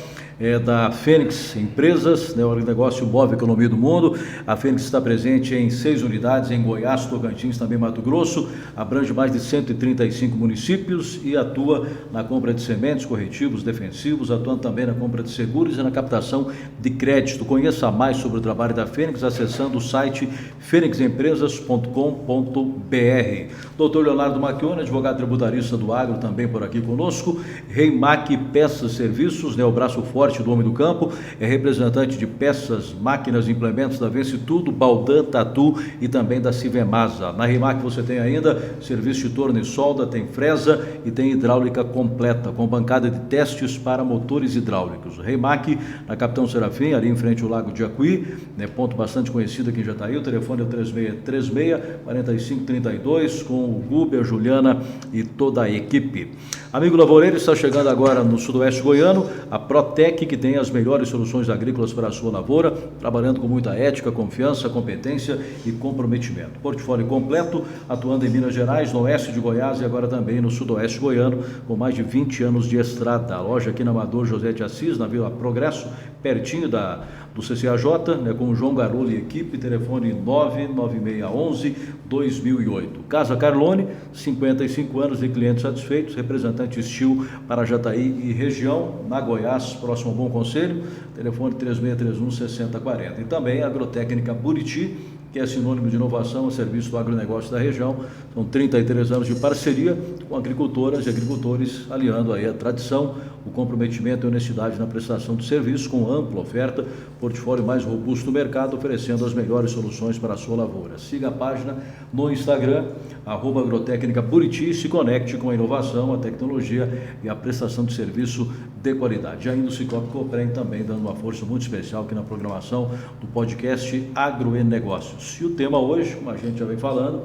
da Fênix Empresas, né, o negócio move a economia do mundo. A Fênix está presente em 6 unidades, em Goiás, Tocantins, também Mato Grosso, abrange mais de 135 municípios e atua na compra de sementes, corretivos, defensivos, atuando também na compra de seguros e na captação de crédito. Conheça mais sobre o trabalho da Fênix acessando o site fenixempresas.com.br. Dr. Leonardo Macchione, advogado tributarista do Agro, também por aqui conosco. Reimac Peças e Serviços, né, o braço forte do homem do campo, é representante de peças, máquinas e implementos da Vence Tudo, Baldan, Tatu e também da Civemasa. Na Reimac você tem ainda serviço de torno e solda, tem fresa e tem hidráulica completa, com bancada de testes para motores hidráulicos. Reimac, na Capitão Serafim, ali em frente ao Lago de Jacuí, né, ponto bastante conhecido aqui em Jataí. O telefone é 3636-4532, com o Guber, a Juliana e toda a equipe. Amigo lavoureiro, está chegando agora no sudoeste goiano, a Protec, que tem as melhores soluções agrícolas para a sua lavoura, trabalhando com muita ética, confiança, competência e comprometimento. Portfólio completo, atuando em Minas Gerais, no oeste de Goiás e agora também no sudoeste goiano, com mais de 20 anos de estrada. A loja aqui na Amador José de Assis, na Vila Progresso, pertinho do CCAJ, né, com o João Garolo e equipe, telefone 99611-2008. Casa Carlone, 55 anos de clientes satisfeitos, representante Steel para Jataí e região, na Goiás, próximo ao Bom Conselho, telefone 3631-6040. E também a Agrotécnica Buriti, que é sinônimo de inovação a serviço do agronegócio da região. São 33 anos de parceria com agricultoras e agricultores, aliando aí a tradição, o comprometimento e honestidade na prestação de serviço, com ampla oferta, portfólio mais robusto do mercado, oferecendo as melhores soluções para a sua lavoura. Siga a página no Instagram, @Agrotécnica Buriti, e se conecte com a inovação, a tecnologia e a prestação de serviço de qualidade. Ainda o Cicobi Cooperem também dando uma força muito especial aqui na programação do podcast Agro e Negócios. E o tema hoje, como a gente já vem falando,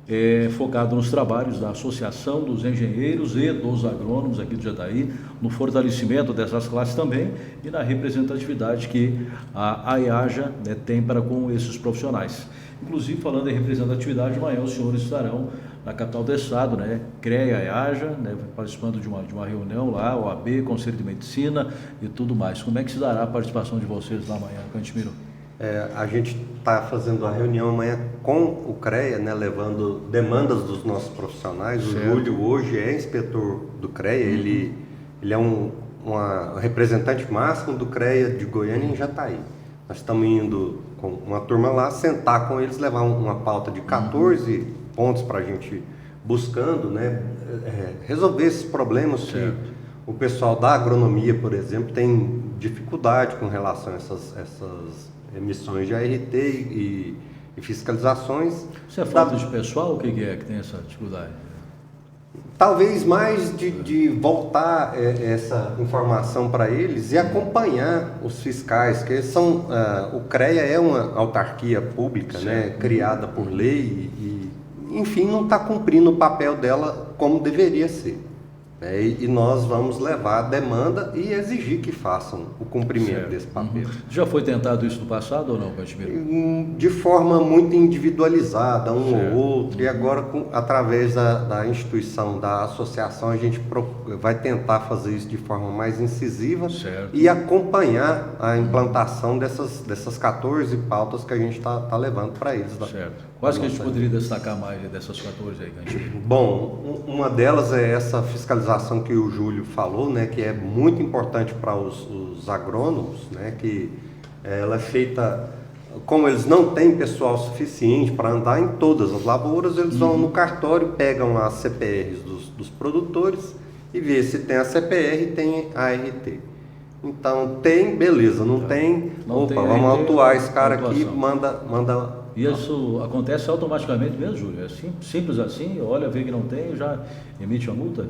é focado nos trabalhos da Associação dos Engenheiros e dos Agrônomos aqui do Jataí, no fortalecimento dessas classes também e na representatividade que a EAJA, né, tem para com esses profissionais. Inclusive, falando em representatividade, amanhã os senhores estarão na capital do estado, né, CREA, EAJA, né, participando de uma reunião lá, OAB, Conselho de Medicina e tudo mais. Como é que se dará a participação de vocês lá amanhã, Cantimiro? A gente está fazendo a reunião amanhã com o CREA, né, levando demandas dos nossos profissionais. O Júlio hoje é inspetor do CREA, ele é um representante máximo do CREA de Goiânia em Jataí. Nós estamos indo com uma turma lá, sentar com eles, levar uma pauta de 14 pontos para a gente buscando, né, resolver esses problemas que o pessoal da agronomia, por exemplo, tem dificuldade com relação a essas emissões de ART e fiscalizações. Isso é falta de pessoal? O que é que tem essa dificuldade? Talvez mais de voltar essa informação para eles e acompanhar os fiscais, que são, o CREA é uma autarquia pública, né, criada por lei e, enfim, não está cumprindo o papel dela como deveria ser. E nós vamos levar a demanda e exigir que façam o cumprimento desse papel. Já foi tentado isso no passado ou não, Cantimiro? De forma muito individualizada, ou outro, e agora através da instituição, da associação, a gente vai tentar fazer isso de forma mais incisiva e acompanhar a implantação dessas 14 pautas que a gente está levando para eles. Quais que a gente poderia destacar mais dessas 14 aí, Cantimiro? Bom, uma delas é essa fiscalização que o Júlio falou, né, que é muito importante para os agrônomos, né, que ela é feita, como eles não têm pessoal suficiente para andar em todas as lavouras, eles vão no cartório, pegam as CPRs dos produtores e vê se tem a CPR e tem a ART. Então tem, beleza, não tem, vamos autuar esse cara aqui, manda. E isso acontece automaticamente mesmo, Júlio? É simples assim, olha, vê que não tem, já emite a multa?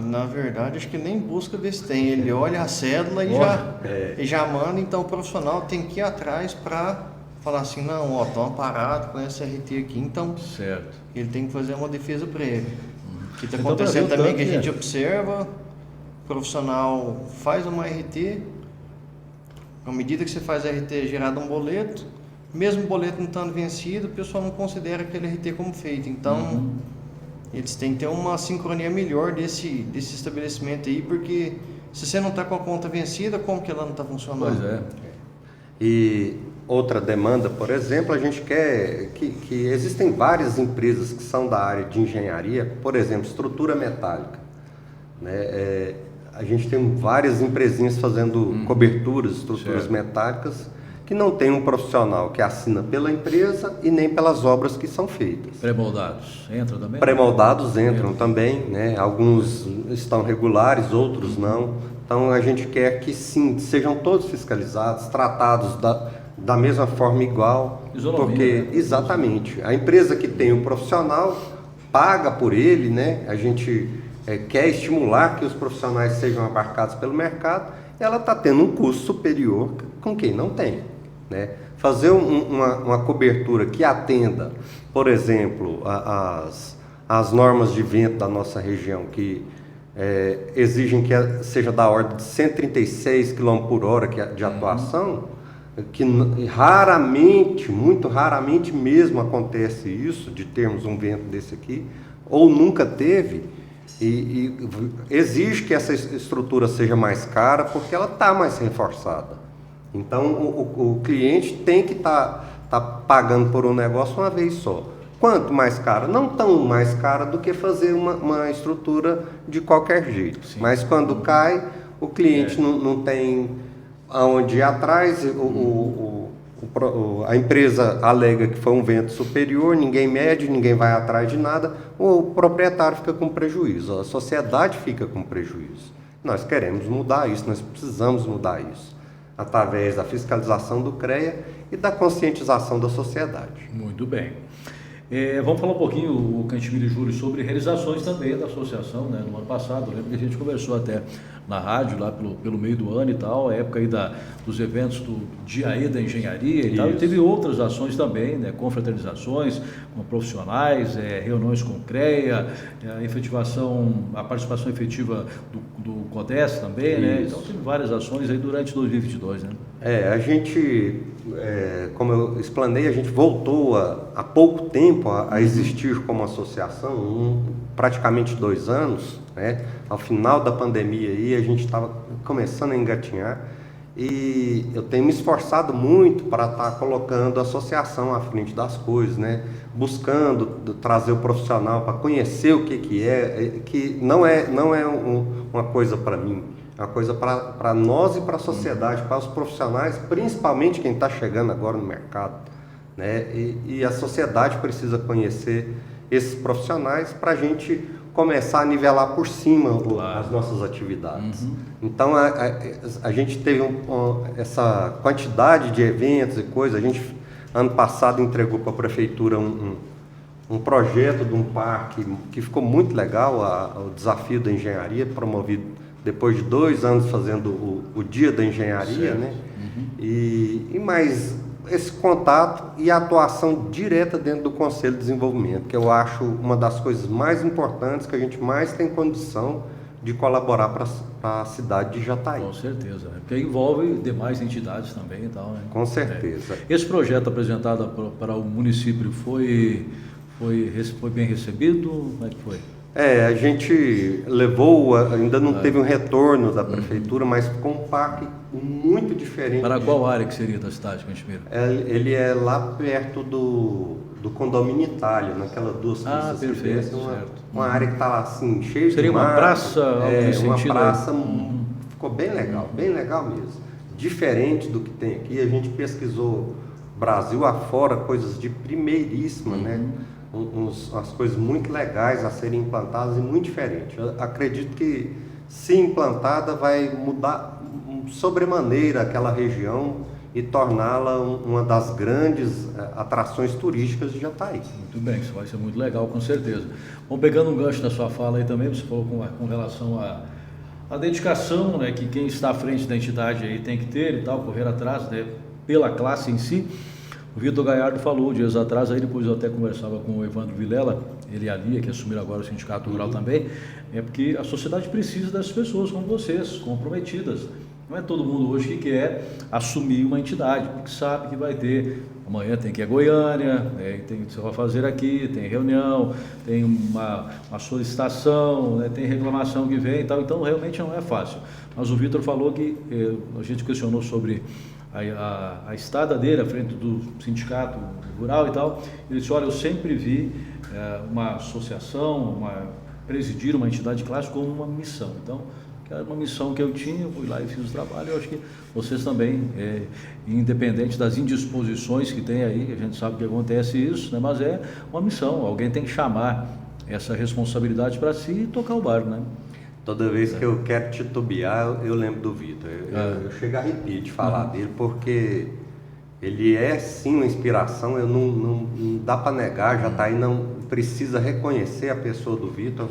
Na verdade, acho que nem busca ver se tem. Ele olha a cédula e já manda. Então o profissional tem que ir atrás para falar assim, não, estão amparados com essa RT aqui. Então ele tem que fazer uma defesa prévia. O que está Então, acontecendo pra ver o também tanto que a que gente observa, o profissional faz uma RT, à medida que você faz a RT é gerado um boleto, mesmo o boleto não estando vencido, o pessoal não considera aquele RT como feito. Então, eles têm que ter uma sincronia melhor desse estabelecimento aí, porque se você não está com a conta vencida, como que ela não está funcionando? Pois é. E outra demanda, por exemplo, a gente quer que existem várias empresas que são da área de engenharia, por exemplo, estrutura metálica, né? A gente tem várias empresinhas fazendo coberturas, estruturas metálicas, que não tem um profissional que assina pela empresa e nem pelas obras que são feitas. Pré-moldados, entra também? Pré-moldados entram também, né? Alguns estão regulares, outros não. Então a gente quer que sim, sejam todos fiscalizados, tratados da mesma forma igual. Isonomia, Porque, né? exatamente, a empresa que tem o profissional paga por ele, né? A gente quer estimular que os profissionais sejam abarcados pelo mercado, ela está tendo um custo superior com quem não tem, né? Fazer uma cobertura que atenda, por exemplo, as normas de vento da nossa região, que exigem que seja da ordem de 136 km por hora de atuação, que raramente, muito raramente mesmo acontece isso, de termos um vento desse aqui, ou nunca teve, e exige que essa estrutura seja mais cara, porque ela está mais reforçada. Então, o cliente tem que tá pagando por um negócio uma vez só. Quanto mais cara? Não tão mais cara do que fazer uma estrutura de qualquer jeito. Sim. Mas quando cai, o cliente não tem aonde ir atrás, a empresa alega que foi um vento superior, ninguém mede, ninguém vai atrás de nada, o proprietário fica com prejuízo, a sociedade fica com prejuízo. Nós queremos mudar isso, nós precisamos mudar isso, através da fiscalização do CREA e da conscientização da sociedade. Muito bem. Vamos falar um pouquinho, o Cantimiro e Júlio, sobre realizações também da associação, né? No ano passado, lembro que a gente conversou até na rádio, lá pelo meio do ano e tal, a época aí dos eventos do Dia E da Engenharia e tal, e teve outras ações também, né? Confraternizações com profissionais, reuniões com o CREA, a participação efetiva do CODES também, né? Então teve várias ações aí durante 2022, né? A gente, como eu explanei, a gente voltou há pouco tempo a existir como associação, praticamente 2 anos, né? Ao final da pandemia aí, a gente estava começando a engatinhar e eu tenho me esforçado muito para estar colocando a associação à frente das coisas, né? Buscando trazer o profissional para conhecer o que não é uma coisa para mim. É uma coisa para nós e para a sociedade, para os profissionais, principalmente quem está chegando agora no mercado, né? E a sociedade precisa conhecer esses profissionais para a gente começar a nivelar por cima as nossas atividades. Então a gente teve essa quantidade de eventos e coisas. A gente ano passado entregou para a prefeitura um projeto de um parque que ficou muito legal, o desafio da engenharia, promovido depois de 2 anos fazendo o Dia da Engenharia, né? E mais esse contato e a atuação direta dentro do Conselho de Desenvolvimento, que eu acho uma das coisas mais importantes, que a gente mais tem condição de colaborar para a cidade de Jataí. Com certeza, né? Porque envolve demais entidades também e tal, né? Com certeza. Esse projeto apresentado para o município foi bem recebido? Como é que foi? A gente levou, ainda não teve um retorno da prefeitura, mas ficou um parque muito diferente. Para qual área que seria da cidade, Cantimiro? Ele é lá perto do condomínio Itália, naquelas 2 pistas. Perfeito, uma área que está assim, cheia de seria uma mar, praça? Uma praça, ficou bem legal mesmo. Diferente do que tem aqui, a gente pesquisou Brasil afora, coisas de primeiríssima, né? Umas coisas muito legais a serem implantadas e muito diferentes. Eu acredito que, se implantada, vai mudar sobremaneira aquela região e torná-la uma das grandes atrações turísticas de Jataí. Muito bem, isso vai ser muito legal, com certeza. Bom, pegando um gancho da sua fala aí também, você falou com relação à dedicação, né, que quem está à frente da entidade aí tem que ter e tal, correr atrás, né, pela classe em si. O Vitor Galhardo falou dias atrás, aí depois eu até conversava com o Evandro Vilela, ele e a Lia, que assumiram agora o Sindicato Rural também, é porque a sociedade precisa dessas pessoas como vocês, comprometidas. Não é todo mundo hoje que quer assumir uma entidade, porque sabe que vai ter, amanhã tem que ir a Goiânia, tem o que você vai fazer aqui, tem reunião, tem uma solicitação, tem reclamação que vem e tal, então realmente não é fácil. Mas o Vitor falou que, a gente questionou sobre a estada dele à frente do sindicato rural e tal, ele disse, olha, eu sempre vi uma associação, presidir uma entidade de classe como uma missão, então era uma missão que eu tinha, eu fui lá e fiz o trabalho. Eu acho que vocês também, independente das indisposições que tem aí, a gente sabe que acontece isso, né? Mas é uma missão, alguém tem que chamar essa responsabilidade para si e tocar o barco, né? Toda vez que eu quero titubear, eu lembro do Vitor. Eu chego a arrepio de falar dele, porque ele é sim uma inspiração, não dá para negar, já está aí, não precisa reconhecer a pessoa do Vitor,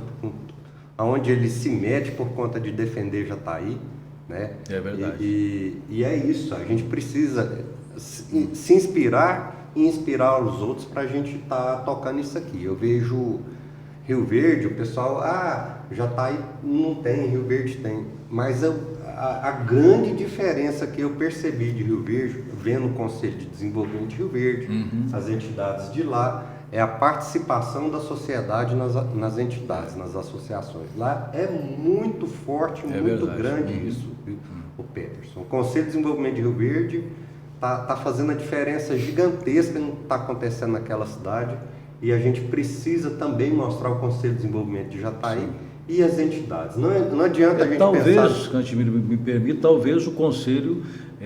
aonde ele se mete por conta de defender Jataí, né? É verdade. E é isso, a gente precisa se inspirar e inspirar os outros para a gente estar tocando isso aqui. Eu vejo Rio Verde, o pessoal, Jataí não tem, Rio Verde tem, mas a grande diferença que eu percebi de Rio Verde, vendo o Conselho de Desenvolvimento de Rio Verde, as entidades de lá, é a participação da sociedade nas entidades, nas associações. Lá é muito forte, muito grande isso, o Peterson. O Conselho de Desenvolvimento de Rio Verde está fazendo a diferença gigantesca no que está acontecendo naquela cidade, e a gente precisa também mostrar o Conselho de Desenvolvimento de Jataí e as entidades. Não adianta a gente talvez, Cantimiro me permite, talvez o Conselho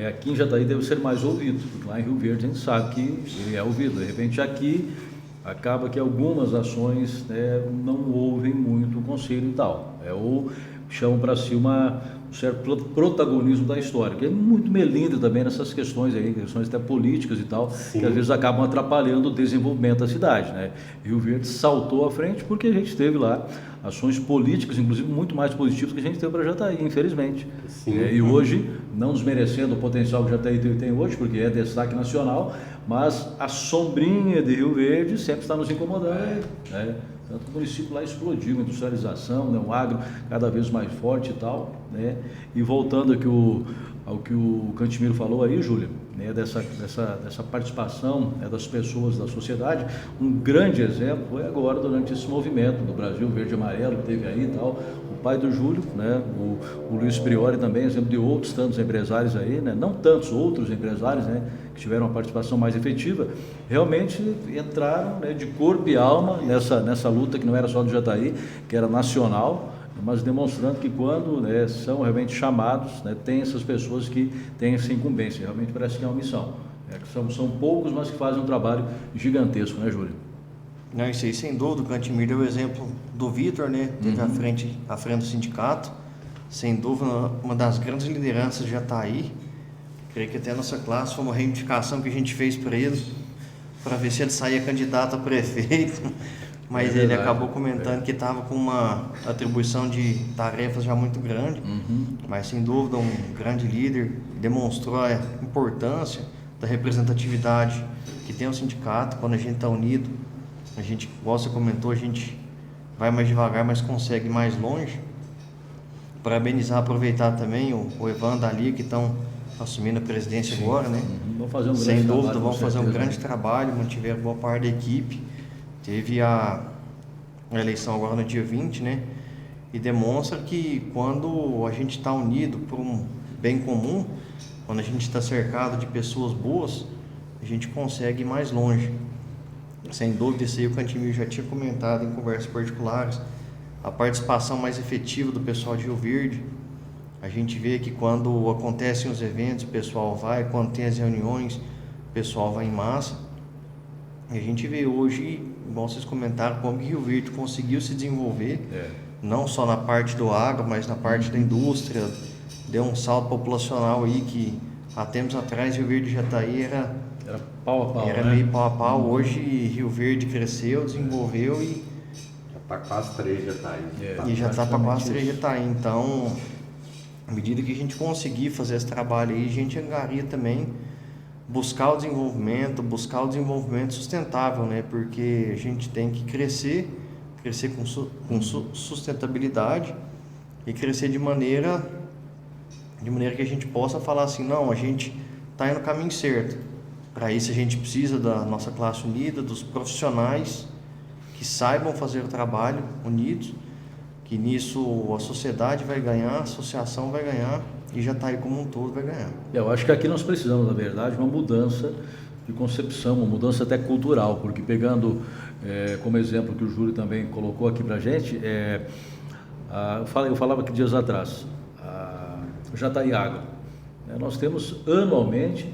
aqui em Jataí deve ser mais ouvido, porque lá em Rio Verde a gente sabe que ele é ouvido. De repente aqui acaba que algumas ações não ouvem muito o Conselho e tal, ou chamam para si um certo protagonismo da história, que é muito melindre também nessas questões aí, questões até políticas e tal, que às vezes acabam atrapalhando o desenvolvimento da cidade, né? Rio Verde saltou à frente porque a gente teve lá ações políticas, inclusive muito mais positivas que a gente teve para Jataí, infelizmente. E hoje, não desmerecendo o potencial que Jataí tem hoje, porque é destaque nacional, mas a sombrinha de Rio Verde sempre está nos incomodando, né? Tanto o município lá explodiu, industrialização, né? Um agro cada vez mais forte e tal, né? E voltando aqui ao que o Cantimiro falou aí, Júlia, né? dessa participação das pessoas da sociedade, um grande exemplo foi agora durante esse movimento do Brasil Verde e Amarelo, que teve aí e tal, o pai do Júlio, né? O Luiz Priori também, exemplo de outros tantos empresários aí, né? Não tantos outros empresários, né? Que tiveram uma participação mais efetiva, realmente entraram, né, de corpo e alma nessa luta que não era só do Jataí, que era nacional, mas demonstrando que quando, né, são realmente chamados, né, tem essas pessoas que têm essa incumbência, realmente parece que é uma missão. São poucos, mas que fazem um trabalho gigantesco, né, Júlio? Não, isso aí sem dúvida, o Cantimiro deu o exemplo do Vitor, né, teve à frente do sindicato, sem dúvida uma das grandes lideranças de Jataí. Creio que até a nossa classe foi uma reivindicação que a gente fez para ele, para ver se ele saía candidato a prefeito, mas ele acabou comentando que estava com uma atribuição de tarefas já muito grande, mas sem dúvida um grande líder, demonstrou a importância da representatividade que tem o sindicato. Quando a gente está unido, a gente, igual você comentou, a gente vai mais devagar, mas consegue ir mais longe. Parabenizar, aproveitar também o Evandro ali, que estão assumindo a presidência agora, né? Vão fazer um grande Sem dúvida, trabalho, vão fazer um grande né? trabalho, mantiveram boa parte da equipe. Teve a eleição agora no dia 20, né? E demonstra que quando a gente está unido por um bem comum, quando a gente está cercado de pessoas boas, a gente consegue ir mais longe. Sem dúvida, isso aí o Cantimiro já tinha comentado em conversas particulares, a participação mais efetiva do pessoal de Rio Verde. A gente vê que quando acontecem os eventos, o pessoal vai, quando tem as reuniões, o pessoal vai em massa. E a gente vê hoje, igual vocês comentaram, como que Rio Verde conseguiu se desenvolver, não só na parte do agro, mas na parte da indústria. Deu um salto populacional aí que há tempos atrás Rio Verde e Jataí era pau a pau, era meio pau a pau. Hoje Rio Verde cresceu, desenvolveu e já está quase 3 Jataí. E já está para quase 3 Jataí. Então, à medida que a gente conseguir fazer esse trabalho aí, a gente angaria também buscar o desenvolvimento sustentável, né? Porque a gente tem que crescer com sustentabilidade e crescer de maneira que a gente possa falar assim, não, a gente está indo no caminho certo. Para isso a gente precisa da nossa classe unida, dos profissionais que saibam fazer o trabalho unidos, que nisso a sociedade vai ganhar, a associação vai ganhar e Jataí como um todo vai ganhar. Eu acho que aqui nós precisamos, na verdade, uma mudança de concepção, uma mudança até cultural, porque pegando como exemplo que o Júlio também colocou aqui para a gente, eu falava aqui dias atrás, Jataí Agro, nós temos anualmente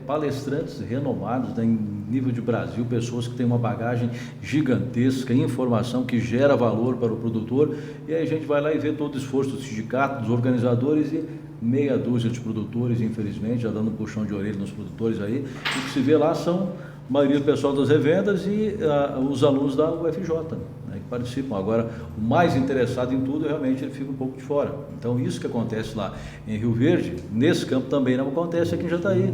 palestrantes renomados em nível de Brasil, pessoas que têm uma bagagem gigantesca, informação que gera valor para o produtor, e aí a gente vai lá e vê todo o esforço do sindicato, dos organizadores e meia dúzia de produtores, infelizmente, já dando um puxão de orelha nos produtores aí, e o que se vê lá são a maioria do pessoal das revendas e os alunos da UFJ, que participam. Agora, o mais interessado em tudo, realmente, ele fica um pouco de fora. Então, isso que acontece lá em Rio Verde, nesse campo também não acontece aqui em Jataí.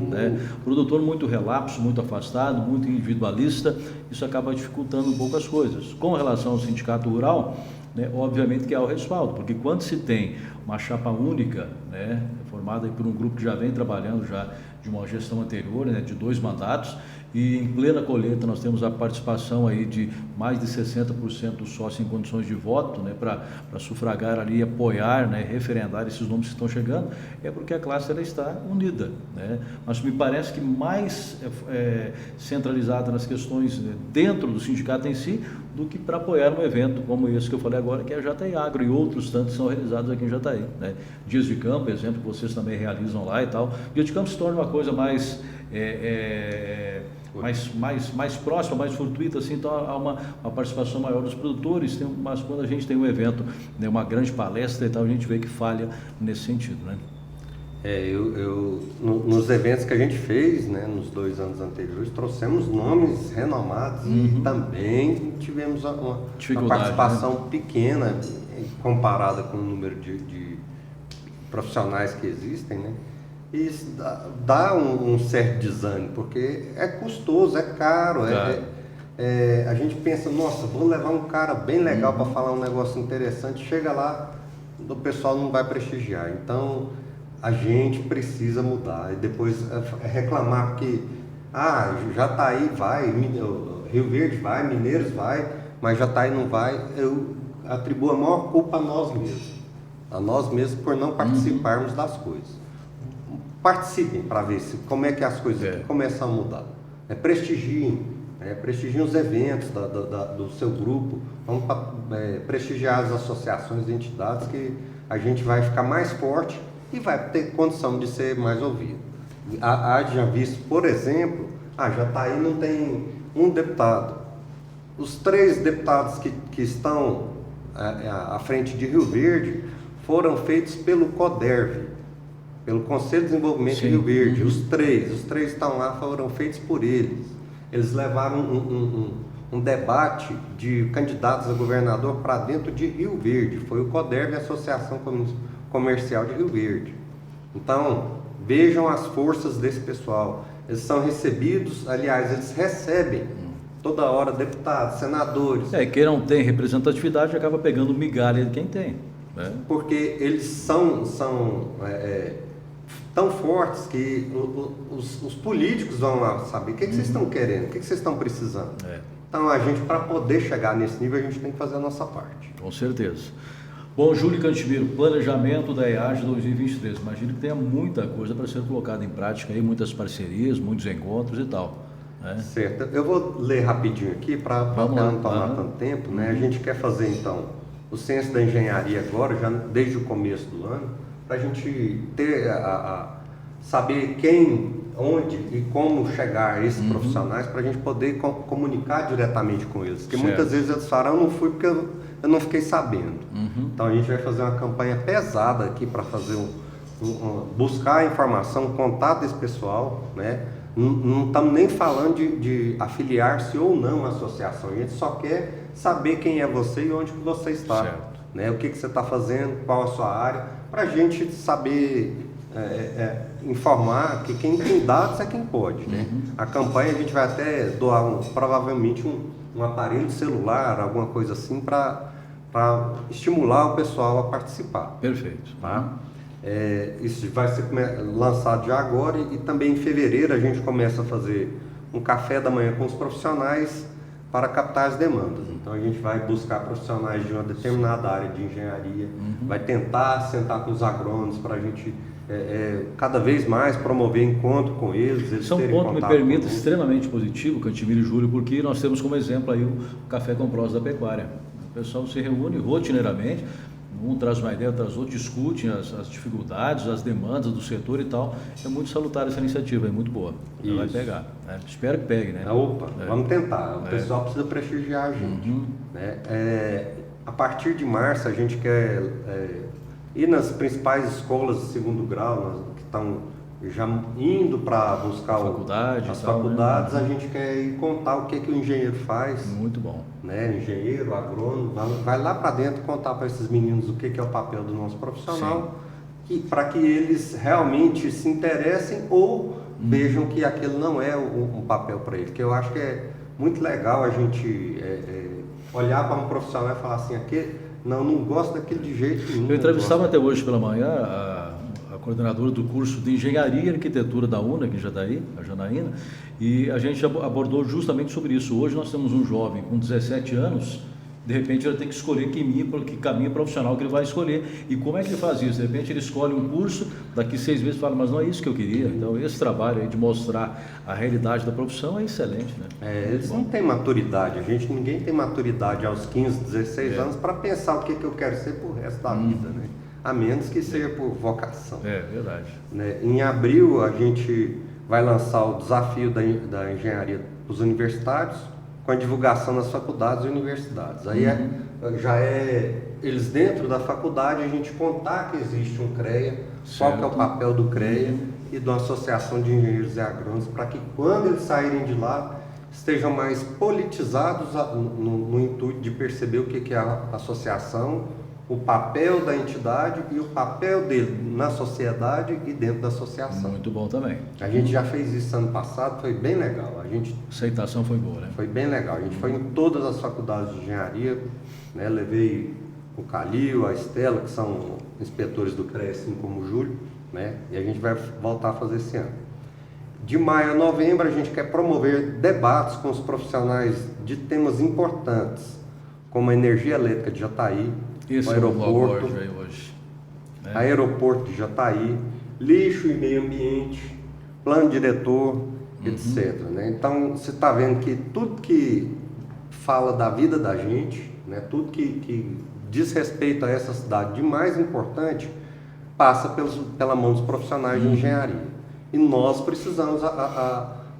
Produtor muito relapso, muito afastado, muito individualista, isso acaba dificultando um pouco as coisas. Com relação ao sindicato rural, obviamente que há o respaldo, porque quando se tem uma chapa única, formada por um grupo que já vem trabalhando já de uma gestão anterior, de 2 mandatos, e em plena colheita nós temos a participação aí de mais de 60% do sócio em condições de voto, para sufragar ali, apoiar, referendar esses nomes que estão chegando, é porque a classe ela está unida, Mas me parece que mais centralizada nas questões dentro do sindicato em si, do que para apoiar um evento como esse que eu falei agora, que é a Jataí Agro, e outros tantos são realizados aqui em Jataí. Dias de campo, exemplo, que vocês também realizam lá e tal. Dia de campo se torna uma coisa mais próxima, mais fortuita, assim, então há uma participação maior dos produtores, mas quando a gente tem um evento, uma grande palestra e tal, a gente vê que falha nesse sentido, Nos eventos que a gente fez, nos 2 anos anteriores, trouxemos nomes renomados e também tivemos uma participação pequena comparada com o número de profissionais que existem, E isso dá um certo desânimo, porque é custoso, é caro, a gente pensa, nossa, vou levar um cara bem legal para falar um negócio interessante, chega lá, o pessoal não vai prestigiar. Então, a gente precisa mudar e depois reclamar porque Jataí vai, Rio Verde vai, Mineiros vai, mas Jataí não vai. Eu atribuo a maior culpa a nós mesmos por não participarmos das coisas. Participem para ver como é que as coisas começam a mudar. Prestigiem os eventos do seu grupo, vamos prestigiar as associações e entidades, que a gente vai ficar mais forte e vai ter condição de ser mais ouvido. Haja visto, por exemplo, Jataí não tem um deputado. Os 3 deputados que estão à frente de Rio Verde foram feitos pelo CODERV, pelo Conselho de Desenvolvimento de Rio Verde. Os três estão lá, foram feitos por eles. Eles levaram um debate de candidatos a governador para dentro de Rio Verde. Foi o CODERV, a Associação Comercial de Rio Verde. Então, vejam as forças desse pessoal. Eles são recebidos, aliás, eles recebem toda hora deputados, senadores. Quem não tem representatividade acaba pegando migalha de quem tem. Porque eles são tão fortes que os políticos vão lá saber o que vocês estão querendo, o que vocês estão precisando. Então, a gente, para poder chegar nesse nível, a gente tem que fazer a nossa parte. Com certeza. Bom, Júlio Cantimiro, planejamento da EAGE 2023. Imagino que tenha muita coisa para ser colocada em prática aí, muitas parcerias, muitos encontros e tal. Certo. Eu vou ler rapidinho aqui para não tomar tanto tempo. A gente quer fazer, então, o censo da engenharia agora, já desde o começo do ano, para a gente ter saber quem, onde e como chegar a esses profissionais, para a gente poder comunicar diretamente com eles. Porque muitas vezes eles falam, eu não fui porque eu não fiquei sabendo. Então a gente vai fazer uma campanha pesada aqui para fazer buscar a informação, contato desse pessoal, Não estamos nem falando de afiliar-se ou não à associação, a gente só quer saber quem é você e onde que você está, o que você está fazendo, qual a sua área, para a gente saber informar que quem tem dados é quem pode, né? A campanha a gente vai até doar provavelmente um aparelho celular, alguma coisa assim, para estimular o pessoal a participar. Perfeito. Tá? Isso vai ser lançado já agora e também em fevereiro a gente começa a fazer um café da manhã com os profissionais para captar as demandas. Então a gente vai buscar profissionais de uma determinada área de engenharia, vai tentar sentar com os agrônomos para a gente cada vez mais promover encontro com eles. Isso é um ponto, me permita, extremamente positivo, Cantimiro e Júlio, porque nós temos como exemplo aí o Café com Prós da Pecuária. O pessoal se reúne rotineiramente, um traz uma ideia, traz outro, discute as dificuldades, as demandas do setor e tal. É muito salutar essa iniciativa, é muito boa. Ela vai pegar, né? Espero que pegue, né? Opa, vamos tentar. O pessoal precisa prestigiar a gente. Né? A partir de março, a gente quer ir nas principais escolas de segundo grau, que estão já indo para buscar as faculdades, né? A gente quer ir contar o que o engenheiro faz. Muito bom. Né? Engenheiro, agrônomo, vai lá para dentro contar para esses meninos o que é o papel do nosso profissional, para que eles realmente se interessem ou vejam que aquilo não é um papel para eles. Que eu acho que é muito legal a gente olhar para um profissional e falar assim, não gosto daquele de jeito nenhum. Eu entrevistava até hoje pela manhã a coordenadora do curso de Engenharia e Arquitetura da UNA, que já está aí, a Janaína, e a gente abordou justamente sobre isso. Hoje nós temos um jovem com 17 anos, de repente ele tem que escolher que caminho profissional que ele vai escolher. E como é que ele faz isso? De repente ele escolhe um curso, daqui 6 meses fala, mas não é isso que eu queria. Então esse trabalho aí de mostrar a realidade da profissão é excelente, né? Eles não têm maturidade, ninguém tem maturidade aos 15, 16 anos para pensar o que eu quero ser pro resto da vida, né? A menos que seja por vocação. É verdade. Né? Em abril a gente vai lançar o desafio da engenharia para os universitários, com a divulgação nas faculdades e universidades. Aí eles dentro da faculdade, a gente contar que existe um CREA, qual que é o papel do CREA e de uma associação de engenheiros e agrônomos, para que quando eles saírem de lá, estejam mais politizados no intuito de perceber o que é a associação, o papel da entidade e o papel dele na sociedade e dentro da associação. Muito bom também. A gente já fez isso ano passado, foi bem legal. A aceitação foi boa, né? Foi bem legal. A gente foi em todas as faculdades de engenharia, né? Levei o Calil, a Estela, que são inspetores do CREA, assim como o Júlio, né? E a gente vai voltar a fazer esse ano. De maio a novembro, a gente quer promover debates com os profissionais de temas importantes, como a energia elétrica de Jataí, o aeroporto, aeroporto de Jataí, lixo e meio ambiente, plano diretor, etc. Né? Então, você está vendo que tudo que fala da vida da gente, né? Tudo que diz respeito a essa cidade de mais importante, passa pela mão dos profissionais de engenharia. E nós precisamos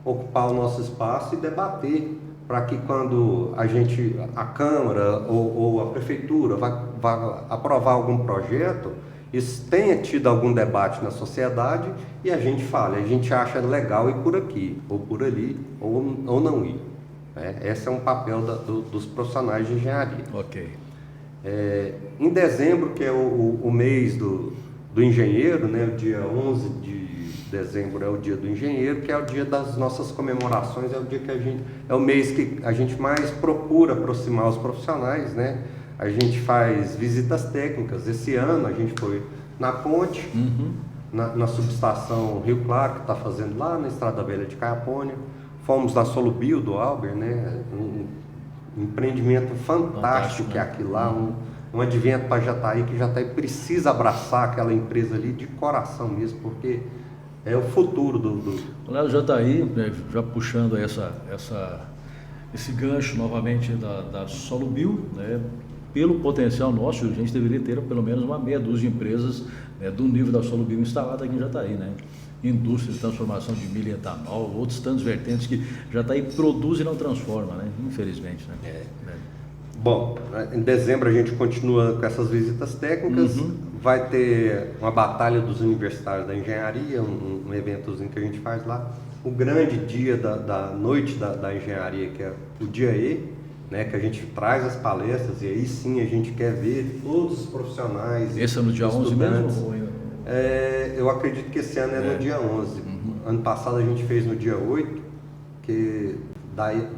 ocupar o nosso espaço e debater, para que quando a Câmara ou a Prefeitura vai aprovar algum projeto, isso tenha tido algum debate na sociedade e a gente fale, a gente acha legal ir por aqui, ou por ali, ou não ir. Esse é um papel dos profissionais de engenharia. Ok. Em dezembro, que é o mês do engenheiro, né, o dia 11 de dezembro é o dia do engenheiro, que é o dia das nossas comemorações, é o dia é o mês que a gente mais procura aproximar os profissionais, né? A gente faz visitas técnicas. Esse ano a gente foi na ponte, na subestação Rio Claro, que está fazendo lá na Estrada Velha de Caiapônia. Fomos na Solubio do Albert, né? Um empreendimento fantástico que é aquilo lá, um advento para Jataí, que Jataí precisa abraçar aquela empresa ali de coração mesmo, porque é o futuro do... Aliás, Jataí, já puxando esse gancho novamente da Solubio, né? Pelo potencial nosso, a gente deveria ter pelo menos uma meia dúzia de empresas, né, do nível da Solubio instalada aqui em Jataí, né? Indústria de transformação de milho e etanol, outros tantos vertentes que Jataí produz e não transforma, né? Infelizmente, né? Bom, em dezembro a gente continua com essas visitas técnicas, vai ter uma batalha dos universitários da engenharia, um eventozinho que a gente faz lá, o grande dia da noite da engenharia, que é o dia E, né, que a gente traz as palestras e aí sim a gente quer ver todos os profissionais. Esse é no dia 11 mesmo? eu acredito que esse ano é no dia 11. Ano passado a gente fez no dia 8, que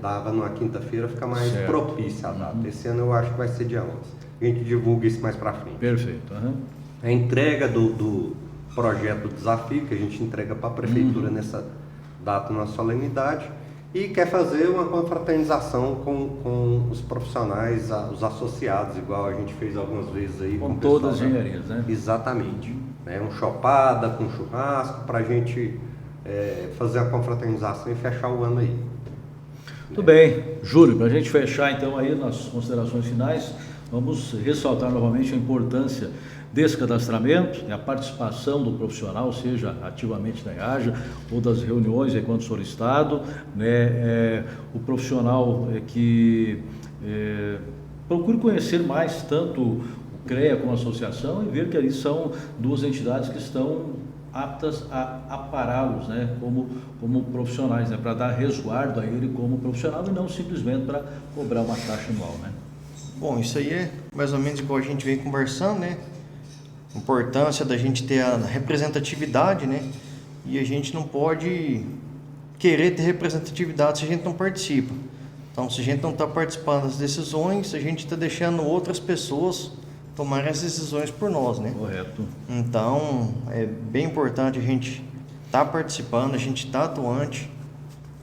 dava numa quinta-feira, fica mais propícia a data. Esse ano eu acho que vai ser dia 11. A gente divulga isso mais para frente. Perfeito. A entrega do projeto Desafio, que a gente entrega para a prefeitura nessa data, na solenidade, e quer fazer uma confraternização com os profissionais, os associados, igual a gente fez algumas vezes aí. Com todas as engenharias, né? Exatamente. Um chopada, com churrasco, para a gente fazer a confraternização e fechar o ano aí. Muito bem. Júlio, para a gente fechar então aí nas considerações finais, vamos ressaltar novamente a importância desse cadastramento e a participação do profissional, seja ativamente na IAJA ou das reuniões enquanto solicitado, né? O profissional que procure conhecer mais tanto o CREA como a associação e ver que ali são duas entidades que estão aptas a ampará-los, né, como profissionais, né, para dar resguardo a ele como profissional e não simplesmente para cobrar uma taxa anual, né? Bom, isso aí é mais ou menos igual a gente vem conversando, né? Importância da gente ter a representatividade, né? E a gente não pode querer ter representatividade se a gente não participa. Então, se a gente não está participando das decisões, a gente está deixando outras pessoas tomarem as decisões por nós, né? Correto. Então, é bem importante a gente estar participando, a gente estar atuante,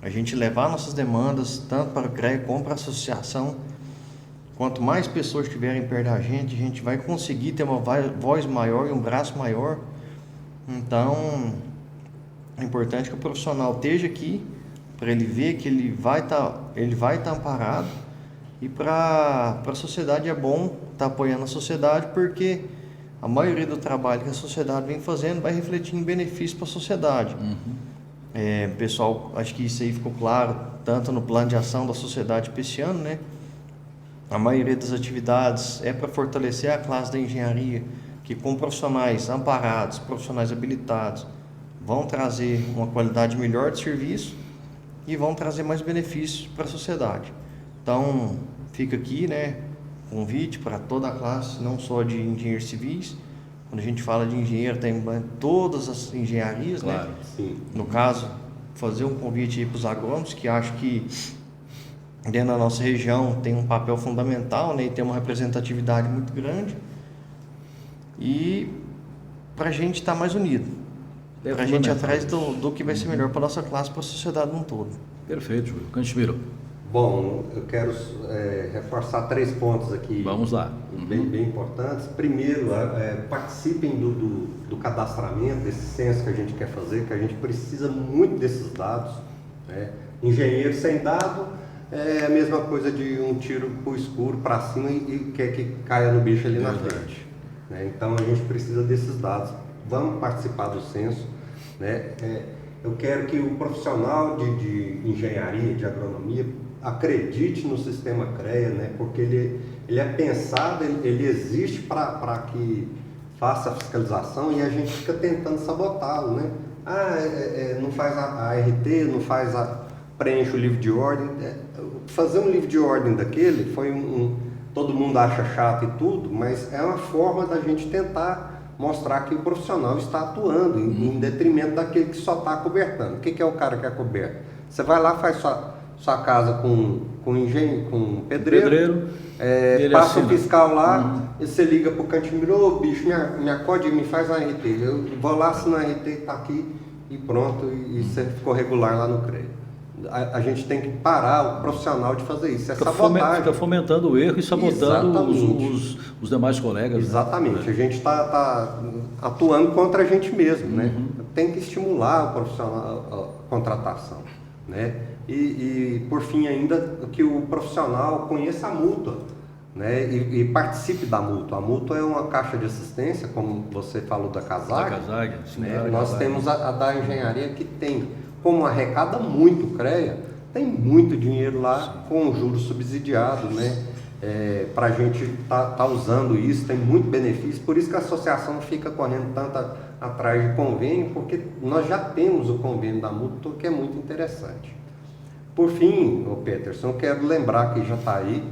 a gente levar nossas demandas, tanto para o CREA como para a associação. Quanto mais pessoas estiverem perto da gente, a gente vai conseguir ter uma voz maior e um braço maior. Então, é importante que o profissional esteja aqui, para ele ver que ele vai estar amparado. E para a sociedade é bom estar apoiando a sociedade, porque a maioria do trabalho que a sociedade vem fazendo vai refletir em benefício para a sociedade. Pessoal, acho que isso aí ficou claro, tanto no plano de ação da sociedade para esse ano, né? A maioria das atividades é para fortalecer a classe da engenharia, que com profissionais amparados, profissionais habilitados, vão trazer uma qualidade melhor de serviço e vão trazer mais benefícios para a sociedade. Então, fica aqui, né, convite para toda a classe, não só de engenheiros civis. Quando a gente fala de engenheiro, tem todas as engenharias, claro, né? Sim. No caso, fazer um convite aí para os agrônomos, que acho que dentro da nossa região tem um papel fundamental, né, e tem uma representatividade muito grande, e para a gente estar mais unido, para a gente ir atrás do que vai ser melhor para a nossa classe, para a sociedade num todo. Perfeito, Júlio. Cantimiro. Bom, eu quero reforçar 3 pontos aqui. Vamos lá. Bem importantes. Primeiro, participem do cadastramento, desse censo que a gente quer fazer, que a gente precisa muito desses dados, né? Engenheiro sem dado é a mesma coisa de um tiro pro escuro, para cima e quer que caia no bicho ali na frente, né? Então a gente precisa desses dados. Vamos participar do censo, né? Eu quero que o profissional de engenharia, de agronomia, acredite no sistema CREA, né? Porque ele é pensado, ele existe para que faça a fiscalização e a gente fica tentando sabotá-lo, né? Não faz a RT, não faz preenche o livro de ordem. Fazer um livro de ordem daquele todo mundo acha chato e tudo, mas é uma forma da gente tentar mostrar que o profissional está atuando em detrimento daquele que só está cobertando. O que é o cara que é coberto? Você vai lá, faz sua casa com engenho, com pedreiro, passa o fiscal lá, e você liga pro Cantimiro, bicho, me acode e me faz uma RT. Eu vou lá, assino a RT, tá aqui e pronto, e você ficou regular lá no CREA. A gente tem que parar o profissional de fazer isso. Sabotagem. Fica fomentando o erro e sabotando os demais colegas. Exatamente. Né? A gente está atuando contra a gente mesmo, né? Tem que estimular o profissional, a contratação, né? E por fim ainda, que o profissional conheça a mútua, né? E participe da mútua. A mútua é uma caixa de assistência, como você falou da CASAG. Né? Nós temos a da engenharia, que tem, como arrecada muito o CREA, tem muito dinheiro lá com juros subsidiados, né? Para a gente tá usando isso, tem muito benefício, por isso que a associação fica correndo tanto atrás de convênio, porque nós já temos o convênio da mútua, que é muito interessante. Por fim, Peterson, eu quero lembrar que Jataí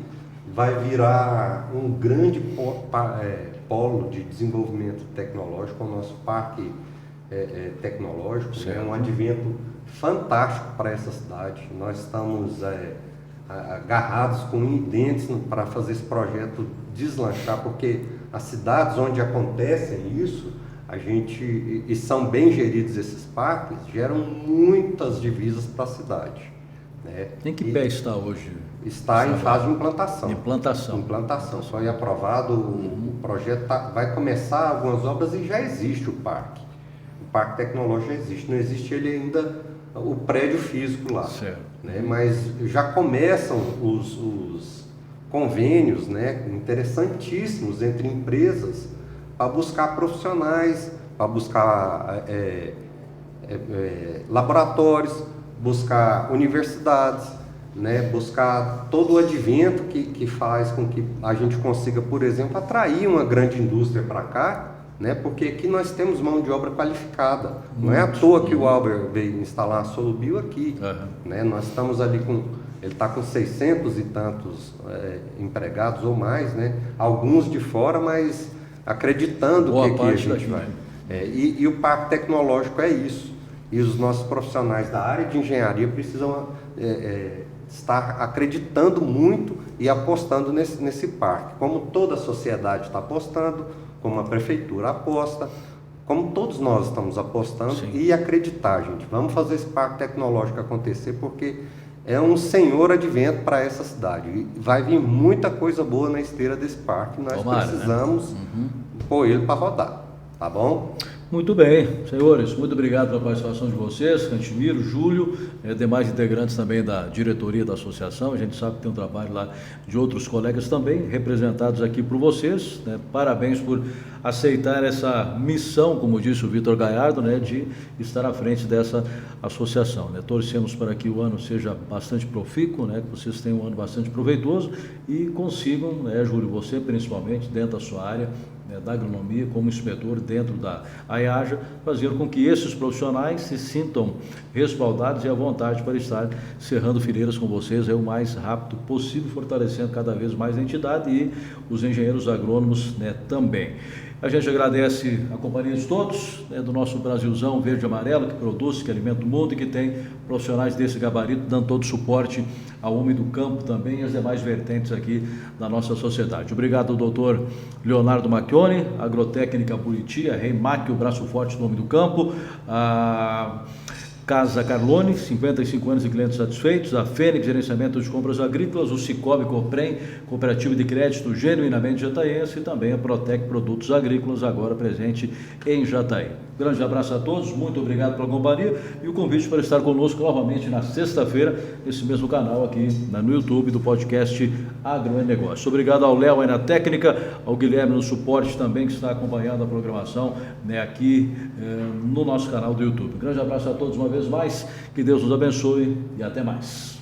vai virar um grande polo de desenvolvimento tecnológico, o nosso parque tecnológico, é um advento fantástico para essa cidade. Nós estamos agarrados com dentes para fazer esse projeto deslanchar, porque as cidades onde acontecem isso, e são bem geridos esses parques, geram muitas divisas para a cidade. Né? Em que pé está hoje? Está em fase de implantação. Implantação. Foi aprovado, o projeto vai começar algumas obras e já existe o parque. O parque tecnológico já existe. Não existe ele ainda, o prédio físico lá. Certo. Né? Mas já começam os convênios, né, interessantíssimos entre empresas para buscar profissionais, para buscar laboratórios, buscar universidades, né, buscar todo o advento que faz com que a gente consiga, por exemplo, atrair uma grande indústria para cá, né, porque aqui nós temos mão de obra qualificada. Não é à toa que o Albert veio instalar a Solubio aqui. Né, nós estamos ali ele está com 600 e tantos empregados ou mais, né, alguns de fora, mas acreditando que aqui a gente vai. E o parque tecnológico é isso. E os nossos profissionais da área de engenharia precisam estar acreditando muito e apostando nesse parque. Como toda a sociedade está apostando, como a prefeitura aposta, como todos nós estamos apostando. Sim. E acreditar, gente. Vamos fazer esse parque tecnológico acontecer, porque é um senhor advento para essa cidade. E vai vir muita coisa boa na esteira desse parque. Nós precisamos pôr ele para rodar. Tá bom? Muito bem, senhores, muito obrigado pela participação de vocês, Cantimiro, Júlio, demais integrantes também da diretoria da associação. A gente sabe que tem um trabalho lá de outros colegas também, representados aqui por vocês, né? Parabéns por aceitar essa missão, como disse o Vitor Galhardo, né, de estar à frente dessa associação, né? Torcemos para que o ano seja bastante profícuo, né, que vocês tenham um ano bastante proveitoso e consigam, né, Júlio, você principalmente, dentro da sua área, da agronomia, como inspetor dentro da AIAJA, fazer com que esses profissionais se sintam respaldados e à vontade para estar cerrando fileiras com vocês o mais rápido possível, fortalecendo cada vez mais a entidade e os engenheiros agrônomos, né, também. A gente agradece a companhia de todos, né, do nosso Brasilzão verde e amarelo, que produz, que alimenta o mundo e que tem profissionais desse gabarito dando todo o suporte ao homem do campo também e as demais vertentes aqui da nossa sociedade. Obrigado, doutor Leonardo Macchione, Agrotécnica Buriti, a Reimac, o braço forte do homem do campo, a Casa Carlone, 55 anos de clientes satisfeitos, a Fênix, gerenciamento de compras agrícolas, o Cicobi Coprem, cooperativa de crédito genuinamente jataense, e também a Protec Produtos Agrícolas, agora presente em Jataí. Grande abraço a todos, muito obrigado pela companhia e o convite para estar conosco novamente na sexta-feira, nesse mesmo canal aqui no YouTube do podcast Agronegócio. Obrigado ao Léo aí na técnica, ao Guilherme no suporte também, que está acompanhando a programação, né, aqui no nosso canal do YouTube. Grande abraço a todos uma vez mais, que Deus nos abençoe e até mais.